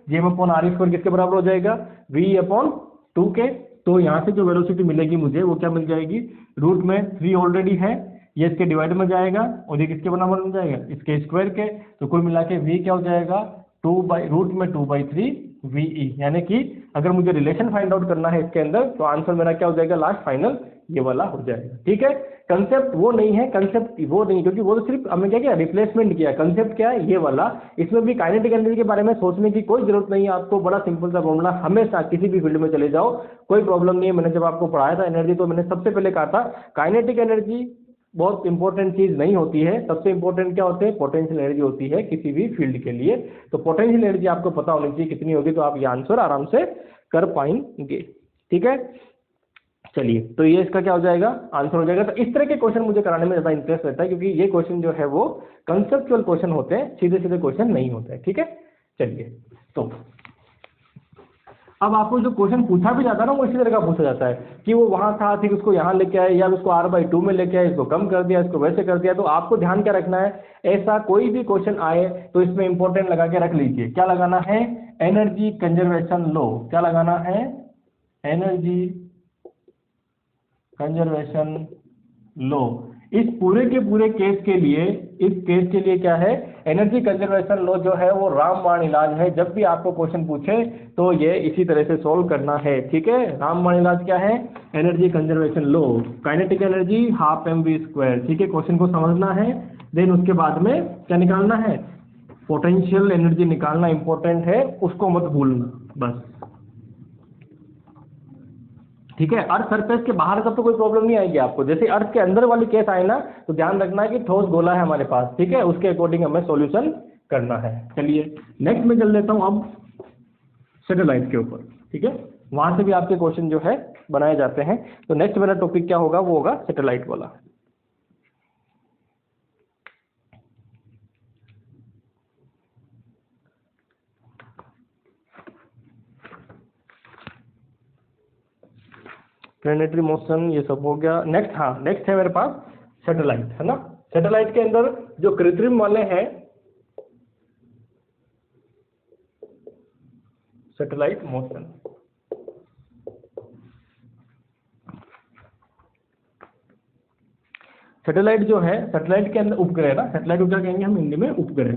GM/RE² किसके बराबर हो जाएगा, V/2 के। तो यहाँ से जो वेलोसिटी मिलेगी मुझे वो क्या मिल जाएगी, रूट में 3 ऑलरेडी है, ये इसके डिवाइड में जाएगा और ये किसके बराबर बन जाएगा, इसके स्क्वायर के। तो कुल मिला के V क्या हो जाएगा, 2/3 VE, यानी कि अगर मुझे रिलेशन फाइंड आउट करना है इसके अंदर तो आंसर मेरा क्या हो जाएगा लास्ट फाइनल, ये वाला हो जाएगा। ठीक है, कंसेप्ट वो नहीं है, कंसेप्ट वो नहीं, क्योंकि वो तो सिर्फ हमने क्या किया, रिप्लेसमेंट किया। कंसेप्ट क्या है, ये वाला। इसमें भी काइनेटिक एनर्जी के बारे में सोचने की कोई जरूरत नहीं है आपको, बड़ा सिंपल सा फॉर्मूला, हमेशा किसी भी फील्ड में चले जाओ कोई प्रॉब्लम नहीं है। मैंने जब आपको पढ़ाया था एनर्जी तो मैंने सबसे पहले कहा था काइनेटिक एनर्जी बहुत इंपॉर्टेंट चीज नहीं होती है, सबसे इंपॉर्टेंट क्या होते हैं, पोटेंशियल एनर्जी होती है किसी भी फील्ड के लिए। तो पोटेंशियल एनर्जी आपको पता होनी चाहिए कितनी होगी, तो आप ये आंसर आराम से कर पाएंगे। ठीक है, चलिए, तो ये इसका क्या हो जाएगा, आंसर हो जाएगा। तो इस तरह के क्वेश्चन मुझे कराने में ज्यादा इंटरेस्ट रहता है, क्योंकि ये क्वेश्चन जो है वो कंसेप्चुअल क्वेश्चन होते हैं, सीधे सीधे क्वेश्चन नहीं होते हैं। ठीक है, चलिए, तो अब आपको जो क्वेश्चन पूछा भी जाता है ना वो इसी तरह का पूछा जाता है कि वो वहां था फिर उसको यहाँ लेके आए, या उसको r/2 में लेके आए, इसको कम कर दिया, इसको वैसे कर दिया। तो आपको ध्यान क्या रखना है, ऐसा कोई भी क्वेश्चन आए तो इसमें इंपॉर्टेंट लगा के रख लीजिए। क्या लगाना है, एनर्जी कंजर्वेशन लॉ। क्या लगाना है, एनर्जी कंजर्वेशन लॉ। इस पूरे के पूरे केस के लिए, इस केस के लिए क्या है, एनर्जी कंजर्वेशन लॉ जो है वो रामबाण इलाज है। जब भी आपको क्वेश्चन पूछे तो ये इसी तरह से सॉल्व करना है। ठीक है, रामबाण इलाज क्या है, energy conservation law, kinetic energy 12 mv²। ठीक है, क्वेश्चन को समझना है, देन उसके बाद में क्या निकालना है, पोटेंशियल एनर्जी निकालना इंपॉर्टेंट है, उसको मत भूलना बस। ठीक है, अर्थ सरफेस के बाहर का तो कोई प्रॉब्लम नहीं आएगी आपको, जैसे अर्थ के अंदर वाली केस आए ना तो ध्यान रखना है कि ठोस गोला है हमारे पास। ठीक है, उसके अकॉर्डिंग हमें सॉल्यूशन करना है। चलिए नेक्स्ट में चल लेता हूं अब सैटेलाइट के ऊपर। ठीक है, वहां से भी आपके क्वेश्चन जो है बनाए जाते हैं। तो नेक्स्ट मेरा टॉपिक क्या होगा, वो होगा सैटेलाइट वाला। प्लैनेटरी मोशन ये सब हो गया। नेक्स्ट, हाँ नेक्स्ट है मेरे पास सैटेलाइट, है ना। सैटेलाइट के अंदर जो कृत्रिम वाले हैं, सैटेलाइट मोशन, सैटेलाइट जो है, सैटेलाइट के अंदर उपग्रह ना, सैटेलाइट को क्या कहेंगे हम हिंदी में, उपग्रह,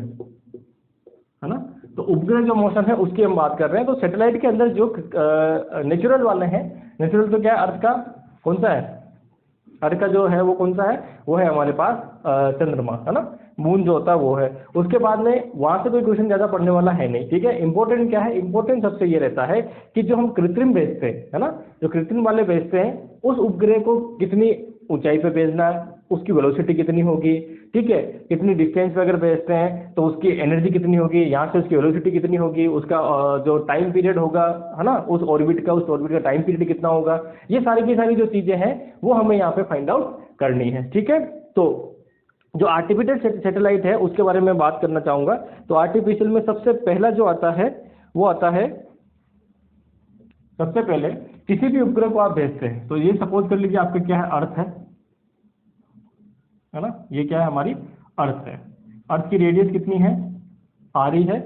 है ना। तो उपग्रह जो मोशन है उसकी हम बात कर रहे हैं। तो सैटेलाइट के अंदर जो नेचुरल वाले हैं, नेचुरल तो क्या है, अर्थ का कौन सा है, अर्थ का जो है वो कौन सा है, वो है हमारे पास चंद्रमा, है ना, मून जो होता है वो है। उसके बाद में वहां से कोई क्वेश्चन ज्यादा पढ़ने वाला है नहीं। ठीक है, इंपॉर्टेंट क्या है, इंपॉर्टेंट सबसे ये रहता है कि जो हम कृत्रिम भेजते हैं, है ना, जो कृत्रिम वाले भेजते हैं उस उपग्रह को कितनी ऊंचाई पे भेजना है, उसकी वेलोसिटी कितनी होगी। ठीक है, कितनी डिस्टेंस पे अगर भेजते हैं तो उसकी एनर्जी कितनी होगी, यहाँ से उसकी वेलोसिटी कितनी होगी, उसका जो टाइम पीरियड होगा, है ना, उस ऑर्बिट का टाइम पीरियड कितना होगा। ये सारी की सारी जो चीजें हैं वो हमें यहाँ पे फाइंड आउट करनी है। ठीक है, तो जो आर्टिफिशियल सैटेलाइट है उसके बारे में बात करना चाहूंगा। तो आर्टिफिशियल में सबसे पहला जो आता है वो आता है, सबसे पहले किसी भी उपग्रह को आप भेजते हैं तो ये सपोज कर लीजिए आपका क्या है, अर्थ है ना, ये क्या है, हमारी अर्थ है। अर्थ की रेडियस कितनी है, r है।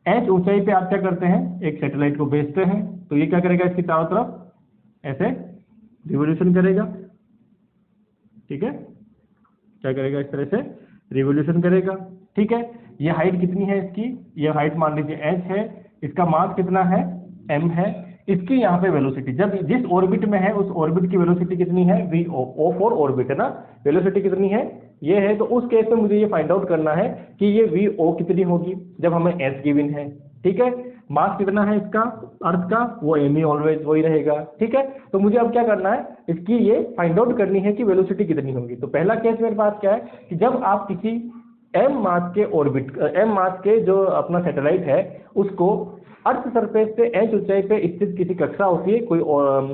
h ऊंचाई पे आप क्या करते हैं, एक सैटेलाइट को भेजते हैं, तो ये क्या करेगा, इसकी चारों तरफ ऐसे रिवोल्यूशन करेगा। ठीक है, क्या करेगा, इस तरह से रिवोल्यूशन करेगा। ठीक है, ये हाइट कितनी है इसकी, ये हाइट मान लीजिए h है, इसका मास कितना है, m है। इसकी यहाँ पे वेलोसिटी, जब जिस ऑर्बिट में है उस ऑर्बिट की वेलोसिटी कितनी है, vo, o फॉर ऑर्बिट, है ना, वेलोसिटी कितनी है, ये है। तो उस केस में मुझे ये फाइंड आउट करना है कि ये vo कितनी होगी जब हमें s गिवन है। ठीक है, मास कितना है इसका, अर्थ का, वो m ही ऑलवेज वही रहेगा। ठीक है, तो मुझे अब क्या करना है, इसकी ये फाइंड आउट करनी है कि वेलोसिटी कितनी होगी। तो पहला केस मेरे पास क्या है कि जब आप किसी m मास के ऑर्बिट, m मास के जो अपना सैटेलाइट है उसको अर्थ सरफेस से h ऊंचाई पे स्थित किसी कक्षा होती है, कोई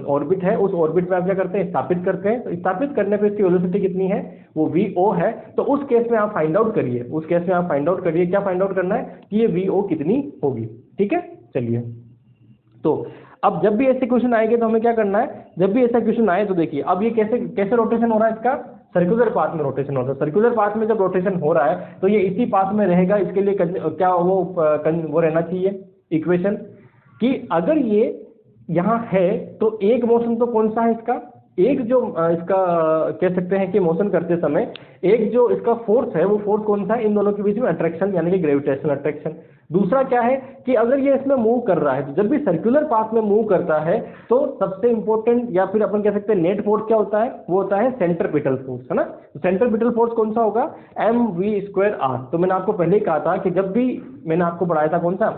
ऑर्बिट है, उस ऑर्बिट में आप क्या करते हैं, स्थापित करते हैं। तो स्थापित करने पे इसकी वेलोसिटी कितनी है, वो vo है। तो उस केस में आप फाइंड आउट करिए, उस केस में आप फाइंड आउट करिए, क्या फाइंड आउट करना है कि ये vo कितनी होगी। ठीक है, चलिए, तो अब जब भी ऐसे क्वेश्चन आएंगे तो हमें क्या करना है, जब भी ऐसा क्वेश्चन आए तो देखिए अब ये कैसे कैसे रोटेशन हो रहा है, इसका सर्कुलर पाथ में रोटेशन होता है। सर्कुलर पाथ में जब रोटेशन हो रहा है तो ये इसी पाथ में रहेगा। इसके लिए क्या वो रहना चाहिए इक्वेशन कि अगर ये यहाँ है तो एक मोशन तो कौन सा है इसका, एक जो इसका कह सकते हैं कि मोशन करते समय एक जो इसका फोर्स है वो फोर्स कौन सा है, इन दोनों के बीच में अट्रैक्शन यानी कि ग्रेविटेशनल अट्रैक्शन। दूसरा क्या है कि अगर ये इसमें मूव कर रहा है तो जब भी सर्कुलर पाथ में मूव करता है तो सबसे इंपॉर्टेंट या फिर अपन कह सकते हैं नेट फोर्स क्या होता है, वो होता है सेंट्रीपिटल फोर्स, है ना। तो सेंट्रीपिटल फोर्स कौन सा होगा, mv²r। तो मैंने आपको पहले ही कहा था कि जब भी मैंने आपको पढ़ाया था कौन सा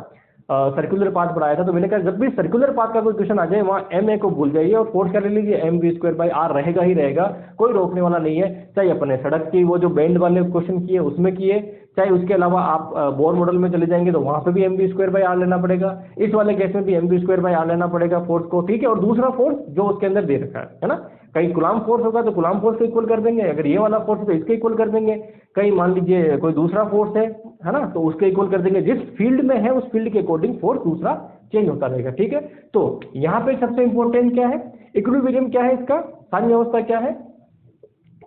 सर्कुलर पाथ पढ़ाया था, तो मैंने कहा जब भी सर्कुलर पाथ का कोई क्वेश्चन आ जाए वहाँ एम ए को भूल जाइए और फोर्स क्या ले लीजिए, mv²r रहेगा ही रहेगा, कोई रोकने वाला नहीं है। चाहे अपने सड़क की वो जो बैंड वाले क्वेश्चन किए उसमें किए, चाहे उसके अलावा आप बोर मॉडल में चले जाएंगे तो वहां पे भी mv²r लेना पड़ेगा, इस वाले केस में भी mv²r लेना पड़ेगा फोर्स को, ठीक है। और दूसरा फोर्स जो उसके अंदर दे रखा है ना, कहीं कुलाम फोर्स होगा तो कुलाम फोर्स को इक्वल कर देंगे, अगर ये वाला फोर्स है तो इसके इक्वल कर देंगे, कहीं मान लीजिए कोई दूसरा फोर्स है ना, तो उसके इक्वल कर देंगे। जिस फील्ड में है उस फील्ड के अकॉर्डिंग फोर्स दूसरा चेंज होता रहेगा, ठीक है। तो यहाँ पे सबसे इंपॉर्टेंट क्या है, इक्विलिब्रियम क्या है, इसका साम्य अवस्था क्या है,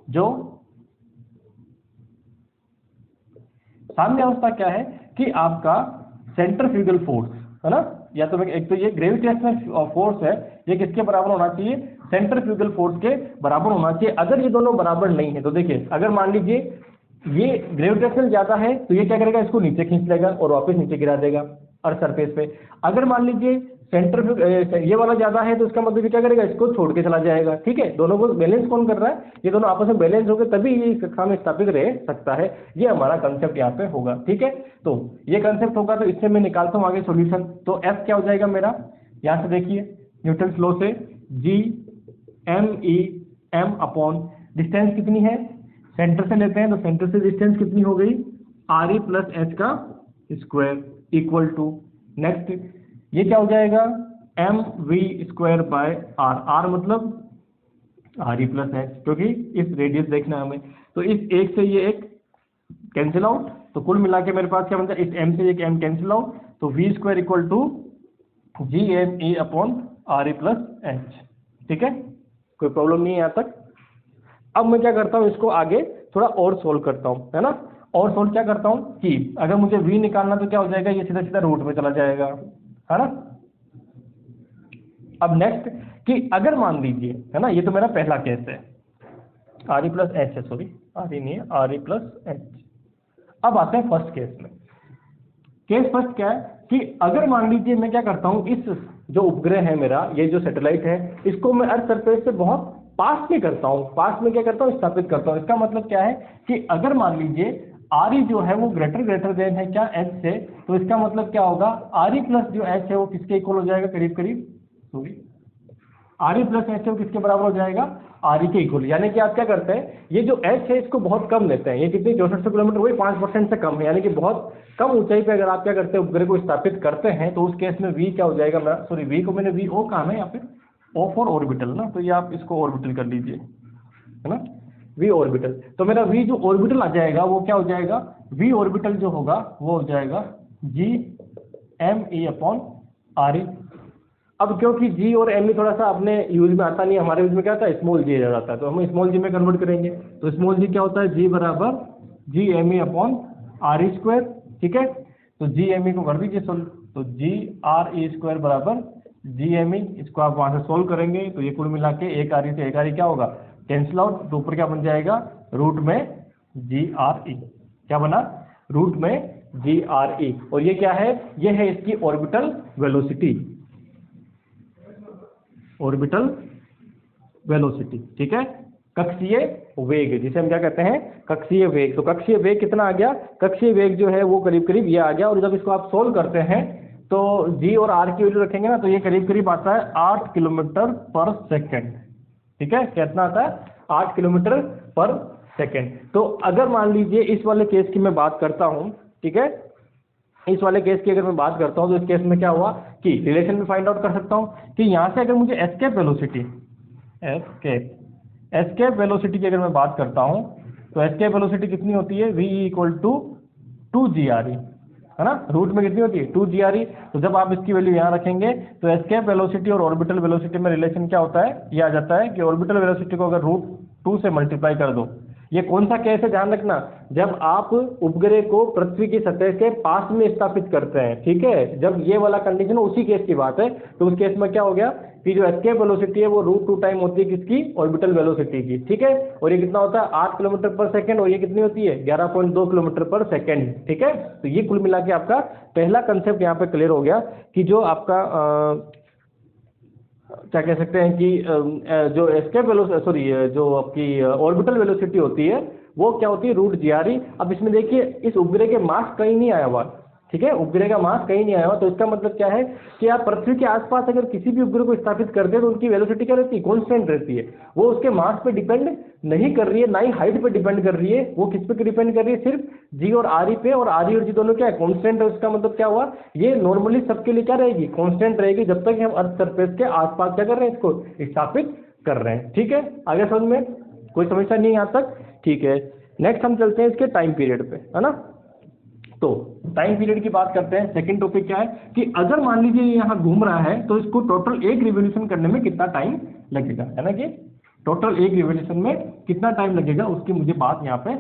जो साम्य अवस्था क्या है कि आपका सेंट्रीफ्यूगल फोर्स, है ना, या तो एक तो ये ग्रेविटेशनल फोर्स है, ये किसके बराबर होना चाहिए, सेंट्रीफ्यूगल फोर्स के बराबर होना चाहिए। अगर ये दोनों बराबर नहीं है तो देखिए, अगर मान लीजिए ये ग्रेविटेशनल ज्यादा है तो ये क्या करेगा, इसको नीचे खींच लेगा और वापस नीचे गिरा देगा अर्थ सरफेस पे। अगर मान लीजिए सेंट्रीफ्यूगल ये वाला ज्यादा है तो इसका मतलब ये क्या करेगा, इसको छोड़ के चला जाएगा, ठीक है। दोनों को बैलेंस कौन कर रहा है, ये दोनों आपस में बैलेंस हो गए तभी ये इस कक्षा में स्थापित रह सकता है। ये हमारा कंसेप्ट यहाँ पे होगा, ठीक है। तो ये कंसेप्ट होगा तो इससे मैं निकालता हूँ आगे सॉल्यूशन। तो एफ क्या हो जाएगा मेरा, यहाँ से देखिए न्यूटन लॉ से G M E M upon distance कितनी है, सेंटर से लेते हैं तो सेंटर से डिस्टेंस कितनी हो गई, आर ई प्लस एच का स्क्वायर इक्वल टू, नेक्स्ट ये क्या हो जाएगा, M V square by R, R मतलब आर ई प्लस एच, क्योंकि इस रेडियस देखना है हमें। तो इस एक से ये एक कैंसिल आउट, तो कुल मिला के मेरे पास क्या बनता है, इस एम से एक एम कैंसिल आउट, तो V square equal to G M E upon R E plus H, ठीक है। कोई प्रॉब्लम नहीं है यहाँ तक। अब मैं क्या करता हूँ, इसको आगे थोड़ा और सोल्व करता हूँ, है ना। और सोल्व क्या करता हूँ कि अगर मुझे v निकालना तो क्या हो जाएगा, ये सीधा सीधा रूट में चला जाएगा, है ना। अब नेक्स्ट कि अगर मान लीजिए, है ना, ये तो मेरा पहला केस है, आर ई प्लस एच है, सॉरी आर ई नहीं है, आर ई प्लस एच। अब आते हैं फर्स्ट केस में। केस फर्स्ट क्या है कि अगर मान लीजिए मैं क्या करता हूँ, इस जो उपग्रह है मेरा, ये जो सैटेलाइट है, इसको मैं अर्थ सरफेस से बहुत पास में करता हूँ, पास में क्या करता हूँ, स्थापित करता हूँ। इसका मतलब क्या है कि अगर मान लीजिए आर ई जो है वो ग्रेटर देन है क्या एच से, तो इसका मतलब क्या होगा, आर ई प्लस जो एच है वो किसके इक्वल हो जाएगा, करीब करीब, sorry R E plus H है वो किसके बराबर हो जाएगा, आर ई के इक्वल। यानी कि आप क्या करते हैं, ये जो एच है इसको बहुत कम लेते हैं, ये कितनी 6400 किलोमीटर, वही 5% से कम है, यानी कि बहुत कम ऊंचाई पे अगर आप क्या करते हैं, उपग्रह को स्थापित करते हैं, तो उस केस में वी क्या हो जाएगा, मैं सॉरी वी को मैंने वी ओ कहा है यहाँ पे, ओ फॉर ऑर्बिटल ना, तो ये आप इसको ऑर्बिटल कर लीजिए, है ना, वी ऑर्बिटल। तो मेरा वी जो ऑर्बिटल आ जाएगा वो क्या हो जाएगा, वी ऑर्बिटल जो होगा वो हो जाएगा G M E upon R E. अब क्योंकि जी और एम ई थोड़ा सा अपने यूज में आता नहीं है, हमारे यूज में क्या आता है, स्मॉल जी आ जाता है, तो हम स्मॉल जी में कन्वर्ट करेंगे। तो स्मॉल जी क्या होता है, जी बराबर G M E upon R E square, ठीक है। तो जी एम ई को कर दीजिए सोल्व, तो जी आर ई स्क्वायर बराबर जी एम ई, इसको आप वहां से सोल्व करेंगे तो ये कुल मिला के एक आर ई से एक आर ई क्या होगा, कैंसिल आउट, तो ऊपर क्या बन जाएगा, रूट में जी आर ई, क्या बना, रूट में जी आर ई। और ये क्या है, ये है इसकी ऑर्बिटल वेलोसिटी, ऑर्बिटल वेलोसिटी, ठीक है। कक्षीय वेग जिसे हम क्या कहते हैं, कक्षीय वेग। तो कक्षीय वेग कितना आ गया, कक्षीय वेग जो है वो करीब करीब ये आ गया। और जब इसको आप सोल्व करते हैं तो जी और आर की वैल्यू रखेंगे ना, तो ये करीब करीब आता है 8 किलोमीटर पर सेकेंड, ठीक है। कितना आता है, 8 किलोमीटर पर सेकेंड। तो अगर मान लीजिए इस वाले केस की मैं बात करता हूँ, ठीक है, इस वाले केस की अगर मैं बात करता हूँ तो इस केस में क्या हुआ कि रिलेशन में फाइंड आउट कर सकता हूँ कि यहाँ से अगर मुझे एस्केप वेलोसिटी, एस्केप वेलोसिटी की अगर मैं बात करता हूँ तो एस्केप वेलोसिटी कितनी होती है, v इक्वल टू 2GRE, है ना, रूट में कितनी होती है 2GRE। तो जब आप इसकी वैल्यू यहाँ रखेंगे तो एस्केप वेलोसिटी और ऑर्बिटल वेलोसिटी में रिलेशन क्या होता है, ये आ जाता है कि ऑर्बिटल वेलोसिटी को अगर √2 से मल्टीप्लाई कर दो ये कौन सा केस है ध्यान रखना, जब आप उपग्रह को पृथ्वी की सतह के पास में स्थापित करते हैं, ठीक है, जब ये वाला कंडीशन है उसी केस की बात है। तो उस केस में क्या हो गया कि जो एस्केप वेलोसिटी है वो √2 टाइम होती है किसकी, ऑर्बिटल वेलोसिटी की, ठीक है, और ये कितना होता है 8 किलोमीटर पर सेकंड, और ये कितनी होती है 11.2 किलोमीटर पर सेकंड, ठीक है। तो ये कुल मिला के आपका पहला कंसेप्ट यहाँ पे क्लियर हो गया कि जो आपका क्या कह सकते हैं कि जो एस्केप वेलोसिटी, सॉरी, जो आपकी ऑर्बिटल वेलोसिटी होती है वो क्या होती है √GRE। अब इसमें देखिए इस उपग्रह के मास कहीं नहीं आया हुआ, ठीक है, उपग्रह का मास कहीं नहीं आया हुआ, तो इसका मतलब क्या है कि आप पृथ्वी के आसपास अगर किसी भी उपग्रह को स्थापित करते हैं तो उनकी वेलोसिटी क्या रहती है, कांस्टेंट रहती है, वो उसके मास पे डिपेंड नहीं कर रही है, ना ही हाइट पे डिपेंड कर रही है, वो किस पे डिपेंड कर रही है, सिर्फ G और RE पे, और RE और G दोनों क्या है कांस्टेंट है। उसका मतलब क्या हुआ, ये नॉर्मली सबके लिए क्या रहेगी, कांस्टेंट रहेगी, जब तक हम अर्थ सरफेस के आसपास क्या कर रहे हैं, इसको स्थापित कर रहे हैं, ठीक है। आगे समझ में कोई समस्या नहीं यहाँ तक, ठीक है। नेक्स्ट हम चलते हैं इसके टाइम पीरियड पे, है ना। तो टाइम पीरियड की बात करते हैं। सेकंड टॉपिक क्या है कि अगर मान लीजिए ये यहाँ घूम रहा है तो इसको टोटल एक रिवोल्यूशन करने में कितना टाइम लगेगा, है ना, कि टोटल एक रिवोल्यूशन में कितना टाइम लगेगा उसकी मुझे बात यहाँ पे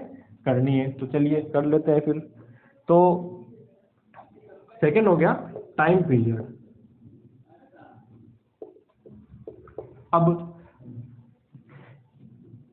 करनी है। तो चलिए कर लेते हैं फिर। तो सेकंड हो गया टाइम पीरियड। अब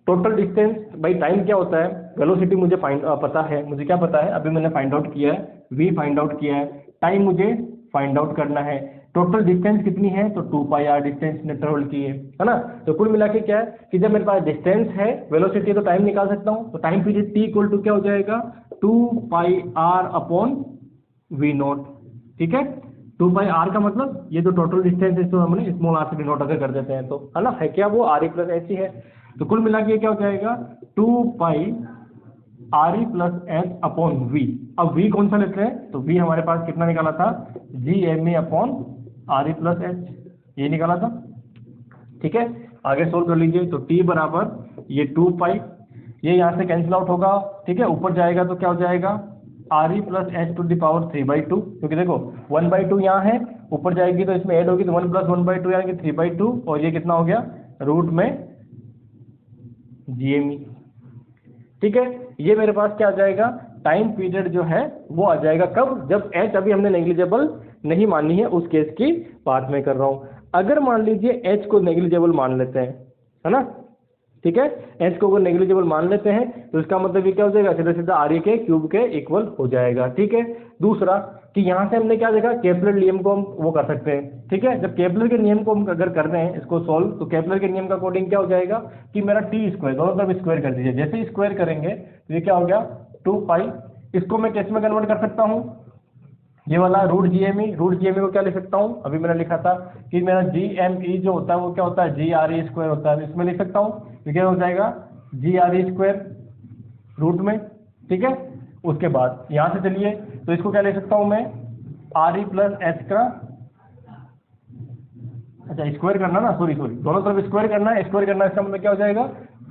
टोटल डिस्टेंस बाई टाइम क्या होता है, वेलोसिटी मुझे पता है, मुझे क्या पता है, अभी मैंने फाइंड आउट किया है, v फाइंड आउट किया है, टाइम मुझे फाइंड आउट करना है, टोटल डिस्टेंस कितनी है तो 2πr डिस्टेंस ने ट्रेवल की है ना। तो कुल मिला के क्या है कि जब मेरे पास डिस्टेंस है, वेलोसिटी तो टाइम निकाल सकता हूँ, तो time period t equal to क्या हो जाएगा 2πr/v0, ठीक है। 2πr का मतलब ये जो टोटल डिस्टेंस है इसको हमने स्मॉल r से डिनोट अगर कर देते हैं तो, है ना, है क्या वो re प्लस h ही है। तो कुल मिला के क्या हो जाएगा 2πre+h/v। अब v कौन सा लेते हैं तो v हमारे पास कितना निकाला था Gma/re+h, ये निकाला था, ठीक है। आगे सोल्व कर लीजिए। तो t बराबर ये 2π, ये यहाँ से कैंसिल आउट होगा, ठीक है, ऊपर जाएगा तो क्या हो जाएगा re+h⁵, क्योंकि देखो 1/2 यहाँ है, ऊपर जाएगी तो इसमें ऐड होगी तो 1 + 1/2 यानी कि 3/2, और ये कितना हो गया रूट में Gme, ठीक है। ये मेरे पास क्या आ जाएगा टाइम पीरियड जो है वो आ जाएगा कब, जब h अभी हमने नेग्लिजिबल नहीं मानी है, उस केस की बात मैं कर रहा हूं। अगर मान लीजिए h को नेग्लिजिबल मान लेते हैं, है ना, ठीक है, h को अगर नेग्लिजिबल मान लेते हैं तो इसका मतलब ये क्या हो जाएगा सीधा सीधा re के क्यूब के इक्वल हो जाएगा, ठीक है। दूसरा कि यहाँ से हमने क्या देखा केपलर नियम को हम वो कर सकते हैं, ठीक है। जब केपलर के नियम को हम अगर कर रहे हैं इसको सॉल्व, तो केपलर के नियम का अकॉर्डिंग क्या हो जाएगा कि मेरा t² दोनों तरफ स्क्वायर कर दीजिए, जैसे स्क्वायर करेंगे तो ये क्या हो गया 2π, इसको मैं किस में कन्वर्ट कर सकता हूँ, ये वाला √Gme को क्या लिख सकता हूँ, अभी मैंने लिखा था कि मेरा Gme जो होता है वो क्या होता है Gre² होता है, इसमें लिख सकता हूँ, तो क्या हो जाएगा Gre² रूट में, ठीक है। उसके बाद यहाँ से चलिए तो इसको क्या ले सकता हूँ मैं re+h का, अच्छा स्क्वायर करना ना, सॉरी दोनों तरफ स्क्वायर करना है, स्क्वायर करना इसका मतलब क्या हो जाएगा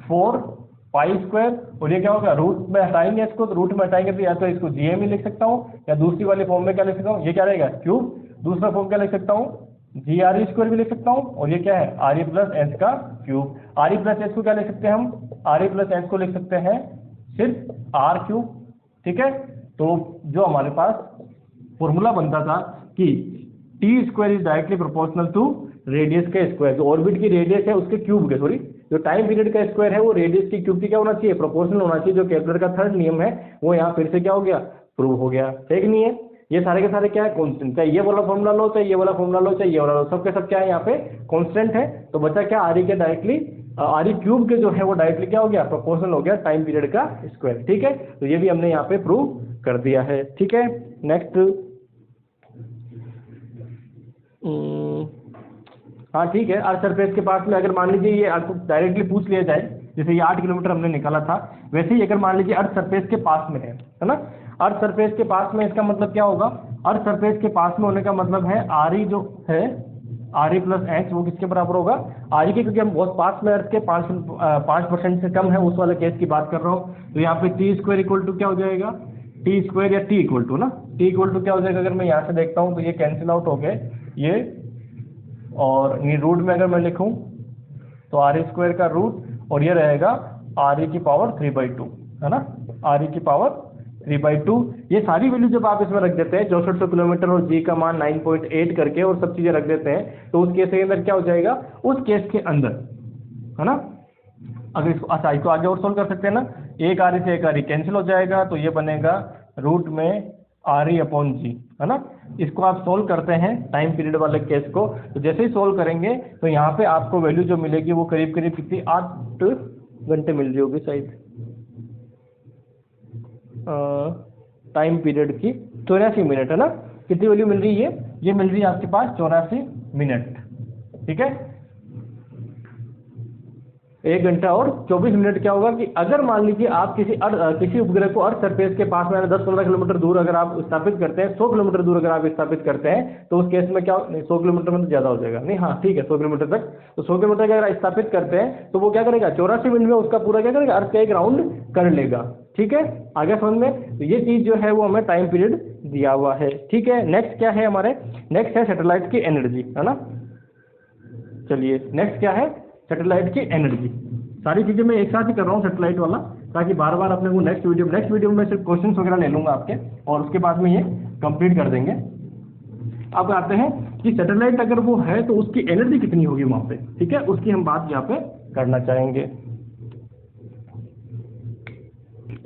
4π², और ये क्या होगा रूट में हटाएंगे इसको, तो रूट में हटाएंगे तो या तो इसको Gme लिख सकता हूँ, या दूसरी वाले फॉर्म में क्या लिख सकता हूँ, ये क्या रहेगा क्यूब, दूसरा फॉर्म क्या लिख सकता हूँ Gre² भी लिख सकता हूँ, और ये क्या है re+h का क्यूब। re+h को क्या लिख सकते हैं हम, re+h को लिख सकते हैं सिर्फ r³, ठीक है। तो जो हमारे पास फॉर्मूला बनता था कि t² is directly proportional to radius के स्क्वायर, जो ऑर्बिट की रेडियस है उसके क्यूब के, सॉरी जो टाइम पीरियड का स्क्वायर है वो रेडियस की क्यूब की क्या होना चाहिए प्रोपोर्शनल होना चाहिए। जो केपलर का थर्ड नियम है वो यहाँ फिर से क्या हो गया प्रूव हो गया, है कि नहीं है। ये सारे के सारे क्या है कांस्टेंट, चाहे ये वाला फॉर्मूला लो, चाहे ये वाला फॉर्मूला लो, चाहे ये वाला लो, सबके सब क्या है यहाँ पे कांस्टेंट है। तो बचा क्या re के डायरेक्टली re³ के जो है वो डायरेक्टली क्या हो गया प्रोपोर्शनल हो गया टाइम पीरियड का स्क्वायर, ठीक है। तो ये भी हमने यहाँ पे प्रूव कर दिया है, ठीक है। नेक्स्ट, हाँ ठीक है, अर्थ सरफेस के पास में अगर मान लीजिए ये आपको डायरेक्टली पूछ लिया जाए, जैसे ये 8 किलोमीटर हमने निकाला था, वैसे ही अगर मान लीजिए अर्थ सरफेस के पास में है ना, अर्थ सरफेस के पास में, इसका मतलब क्या होगा अर्थ सरफेस के पास में होने का मतलब है re जो है re+h वो किसके बराबर होगा re के, क्योंकि हम बहुत पास में अर्थ के 5% से कम है उस वाले केस की बात कर रहा हूँ। तो यहाँ पे t² इक्वल टू क्या हो जाएगा t² या t इक्वल टू ना, t इक्वल टू क्या हो जाएगा, अगर मैं यहाँ से देखता हूँ तो ये कैंसिल आउट हो गए ये, और ये रूट में अगर मैं लिखूं तो r² का रूट, और ये रहेगा RE की पावर 3/2 है ना, RE की पावर 3/2। ये सारी वैल्यू जब आप इसमें रख देते हैं 6400 किलोमीटर और G का मान 9.8 करके और सब चीजें रख देते हैं, तो उस केस के अंदर क्या हो जाएगा, उस केस के अंदर है ना, अगर इसको अच्छा इसको आगे और सोल्व कर सकते हैं ना, एक RE से एक RE कैंसिल हो जाएगा, तो ये बनेगा रूट में RE/G है ना। इसको आप सोल्व करते हैं टाइम पीरियड वाले केस को, तो जैसे ही सोल्व करेंगे तो यहाँ पे आपको वैल्यू जो मिलेगी वो करीब करीब कितनी 8 घंटे मिल रही होगी शायद, टाइम पीरियड की 84 मिनट है ना। कितनी वैल्यू मिल रही है, ये मिल रही है आपके पास 84 मिनट, ठीक है। 1 घंटा और 24 मिनट क्या होगा कि अगर मान लीजिए आप किसी उपग्रह को अर्थ सरफेस के पास में 10-15 किलोमीटर दूर अगर आप स्थापित करते हैं, 100 किलोमीटर दूर अगर आप स्थापित करते हैं, तो उस केस में क्या, नहीं 100 किलोमीटर में तो ज़्यादा हो जाएगा, नहीं हाँ ठीक है 100 किलोमीटर तक, तो 100 किलोमीटर अगर स्थापित करते हैं तो वो क्या करेगा 84 मिनट में उसका पूरा क्या करेगा, अर्थ का एक राउंड कर लेगा, ठीक है। आगे समझ में, तो ये चीज़ जो है वो हमें टाइम पीरियड दिया हुआ है, ठीक है। नेक्स्ट क्या है हमारे, नेक्स्ट है सैटेलाइट की एनर्जी है ना। चलिए नेक्स्ट क्या है, सैटेलाइट की एनर्जी। सारी चीज़ें मैं एक साथ ही कर रहा हूँ सैटेलाइट वाला, ताकि बार बार अपने को नेक्स्ट वीडियो में सिर्फ क्वेश्चंस वगैरह ले लूँगा आपके, और उसके बाद में ये कंप्लीट कर देंगे। अब आते हैं कि सैटेलाइट अगर वो है तो उसकी एनर्जी कितनी होगी वहाँ पे, ठीक है, उसकी हम बात यहाँ पे करना चाहेंगे।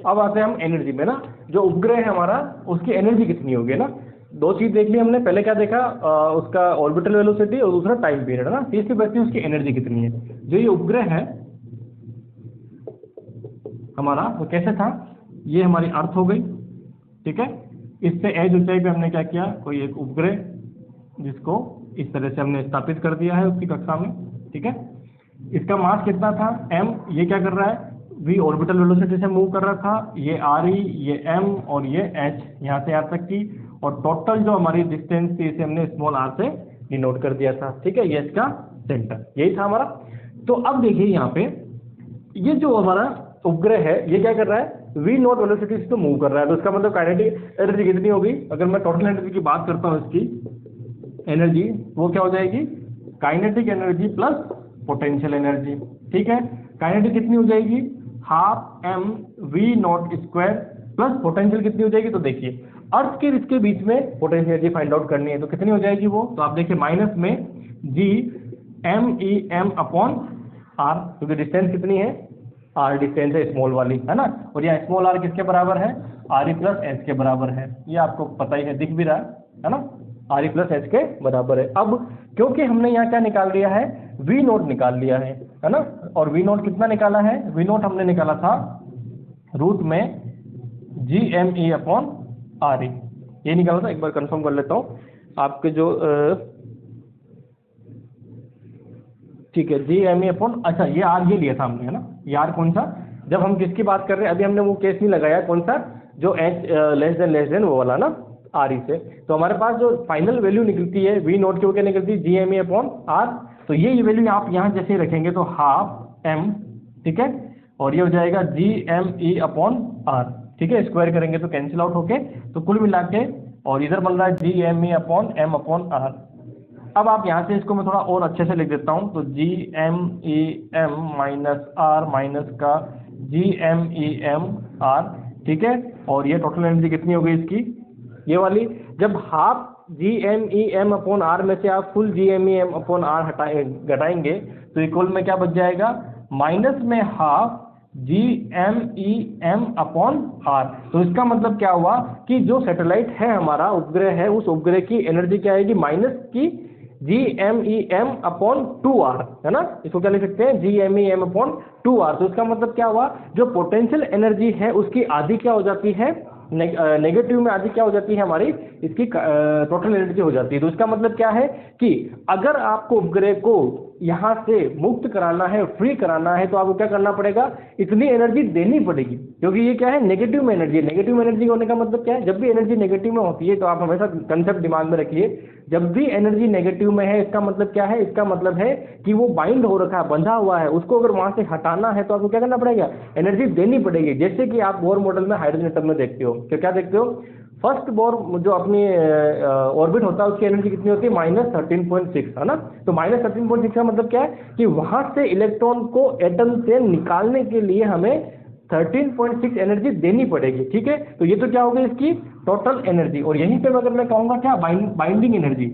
अब आते हैं हम एनर्जी में ना, जो उपग्रह है हमारा उसकी एनर्जी कितनी होगी ना। दो चीज देख ली हमने, पहले क्या देखा, उसका ऑर्बिटल वेलोसिटी और दूसरा टाइम पीरियड है ना। तीसरी बचती है उसकी एनर्जी कितनी है। जो ये उपग्रह है हमारा वो कैसे था, ये हमारी अर्थ हो गई, ठीक है। इससे एज ऊंचाई पे हमने क्या किया, कोई एक उपग्रह जिसको इस तरह से हमने स्थापित कर दिया है उसकी कक्षा में, ठीक है। इसका मास कितना था m, ये क्या कर रहा है v ऑर्बिटल वेलोसिटी से मूव कर रहा था, ये RE, ये m और ये h यहाँ से यहाँ तक की, और टोटल जो हमारी डिस्टेंस थी इसे हमने स्मॉल r से डिनोट कर दिया था, ठीक है। ये इसका सेंटर यही था हमारा। तो अब देखिए यहाँ पे ये जो हमारा उपग्रह है ये क्या कर रहा है, v नॉट वेलोसिटी से तो मूव कर रहा है, तो इसका मतलब काइनेटिक एनर्जी कितनी होगी। अगर मैं टोटल एनर्जी की बात करता हूँ इसकी एनर्जी, वो क्या हो जाएगी, kinetic energy plus potential energy, ठीक है। काइनेटिक कितनी हो जाएगी, half m v not square plus potential कितनी हो जाएगी। तो देखिए अर्थ के इसके बीच में पोटेंशियल एनर्जी फाइंड आउट करनी है, तो कितनी हो जाएगी वो, तो आप देखिए माइनस में g m e m upon r, क्योंकि डिस्टेंस कितनी है, r डिस्टेंस है स्मॉल वाली है ना, और यहाँ स्मॉल r किसके बराबर है, RE प्लस h के बराबर है, ये आपको पता ही है, दिख भी रहा है ना, RE प्लस h के बराबर है। अब क्योंकि हमने यहाँ क्या निकाल लिया है, v नोट निकाल लिया है ना, और v नोट कितना निकाला है, v नोट हमने निकाला था रूट में GME अपॉन RE, ये निकाला था। एक बार कंफर्म कर लेता हूँ आपके जो ठीक है GME अपॉन, अच्छा ये R ये लिया था हमने है ना, ये R कौन सा, जब हम किसकी बात कर रहे हैं, अभी हमने वो केस नहीं लगाया, कौन सा, जो h लेस देन वो वाला ना RE से। तो हमारे पास जो फाइनल वैल्यू निकलती है v नोट की, वो क्या निकलती है, GME अपॉन R। तो ये वैल्यू आप यहाँ जैसे रखेंगे तो हाफ m, ठीक है, और ये हो जाएगा GME अपॉन R, ठीक है। स्क्वायर करेंगे तो कैंसिल आउट होके, तो कुल मिला के, और इधर बन रहा है GME upon m upon R। अब आप यहाँ से इसको मैं थोड़ा और अच्छे से लिख देता हूँ, तो GME m minus R minus का GME m R, ठीक है। और ये टोटल एनर्जी कितनी हो गई इसकी, ये वाली, जब half GME m upon R में से आप full GME m upon R घटाएंगे तो इक्वल में क्या बच जाएगा, माइनस में half GME m upon R। तो इसका मतलब क्या हुआ कि जो सैटेलाइट है हमारा उपग्रह है, उस उपग्रह की एनर्जी क्या आएगी, माइनस की GME m अपॉन 2R है ना, इसको क्या लिख सकते हैं, GME m अपॉन 2R। तो इसका मतलब क्या हुआ, जो पोटेंशियल एनर्जी है उसकी आधी क्या हो जाती है, नेगेटिव में आधी क्या हो जाती है हमारी, इसकी टोटल एनर्जी हो जाती है। तो इसका मतलब क्या है कि अगर आपको उपग्रह को यहाँ से मुक्त कराना है, फ्री कराना है, तो आपको क्या करना पड़ेगा, इतनी एनर्जी देनी पड़ेगी, क्योंकि ये क्या है, नेगेटिव में एनर्जी है। नेगेटिव में एनर्जी होने का मतलब क्या है, जब भी एनर्जी नेगेटिव में होती है, तो आप हमेशा कंसेप्ट दिमाग में रखिए, जब भी एनर्जी नेगेटिव में है इसका मतलब क्या है, इसका मतलब है कि वो बाइंड हो रखा है, बंधा हुआ है, उसको अगर वहां से हटाना है तो आपको क्या करना पड़ेगा, एनर्जी देनी पड़ेगी। जैसे कि आप बोर मॉडल में हाइड्रोजन एटम में देखते हो, तो क्या देखते हो, फर्स्ट बोर जो अपनी ऑर्बिट होता है उसकी एनर्जी कितनी होती है, -13.6 है ना। तो -13.6 का मतलब क्या है कि वहां से इलेक्ट्रॉन को एटम से निकालने के लिए हमें 13.6 एनर्जी देनी पड़ेगी। ठीक है, तो ये तो क्या होगी इसकी टोटल एनर्जी। और यहीं पे अगर मैं कहूंगा क्या बाइंडिंग एनर्जी,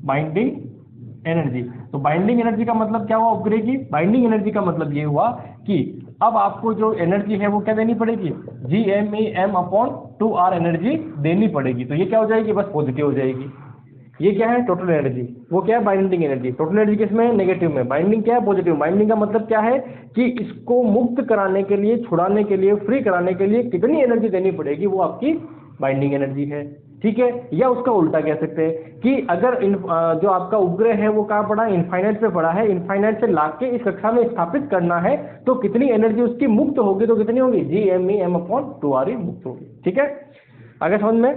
बाइंडिंग एनर्जी, तो बाइंडिंग एनर्जी का मतलब क्या हुआ उपग्रह की? बाइंडिंग एनर्जी का मतलब ये हुआ कि अब आपको जो एनर्जी है वो क्या देनी पड़ेगी? GeM/2r एनर्जी देनी पड़ेगी। तो ये क्या हो जाएगी? बस पॉजिटिव हो जाएगी। ये क्या है? Total energy. वो क्या है? Binding energy. टोटल एनर्जी किसमें? नेगेटिव में। बाइंडिंग क्या है? पॉजिटिव। बाइंडिंग का मतलब क्या है कि इसको मुक्त कराने के लिए, छुड़ाने के लिए, फ्री कराने के लिए कितनी एनर्जी देनी पड़ेगी, वो आपकी बाइंडिंग एनर्जी है। ठीक है, या उसका उल्टा कह सकते हैं कि अगर जो आपका उपग्रह है वो कहाँ पड़ा है? इनफाइनाइट पे पड़ा है। इनफाइनाइट से लाके इस कक्षा में स्थापित करना है, तो कितनी एनर्जी उसकी मुक्त होगी? तो कितनी होगी? GeM/2r ही मुक्त होगी। ठीक है, आगे समझ में?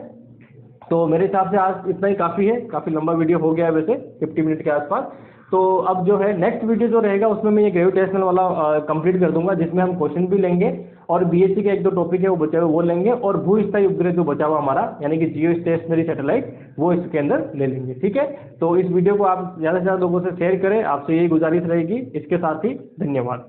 तो मेरे हिसाब से आज इतना ही काफ़ी है। काफ़ी लंबा वीडियो हो गया है वैसे, 50 मिनट के आसपास। तो अब जो है नेक्स्ट वीडियो जो रहेगा उसमें मैं ये ग्रेविटेशनल वाला कंप्लीट कर दूंगा, जिसमें हम क्वेश्चन भी लेंगे और बीएससी के 1-2 टॉपिक है वो बचे हुए वो लेंगे, और भूस्थायी उपग्रह जो बचा हुआ हमारा यानी कि जियो स्टेशनरी सैटेलाइट वो इसके अंदर ले लेंगे। ठीक है, तो इस वीडियो को आप ज़्यादा से ज़्यादा लोगों से शेयर करें, आपसे यही गुजारिश रहेगी। इसके साथ ही धन्यवाद।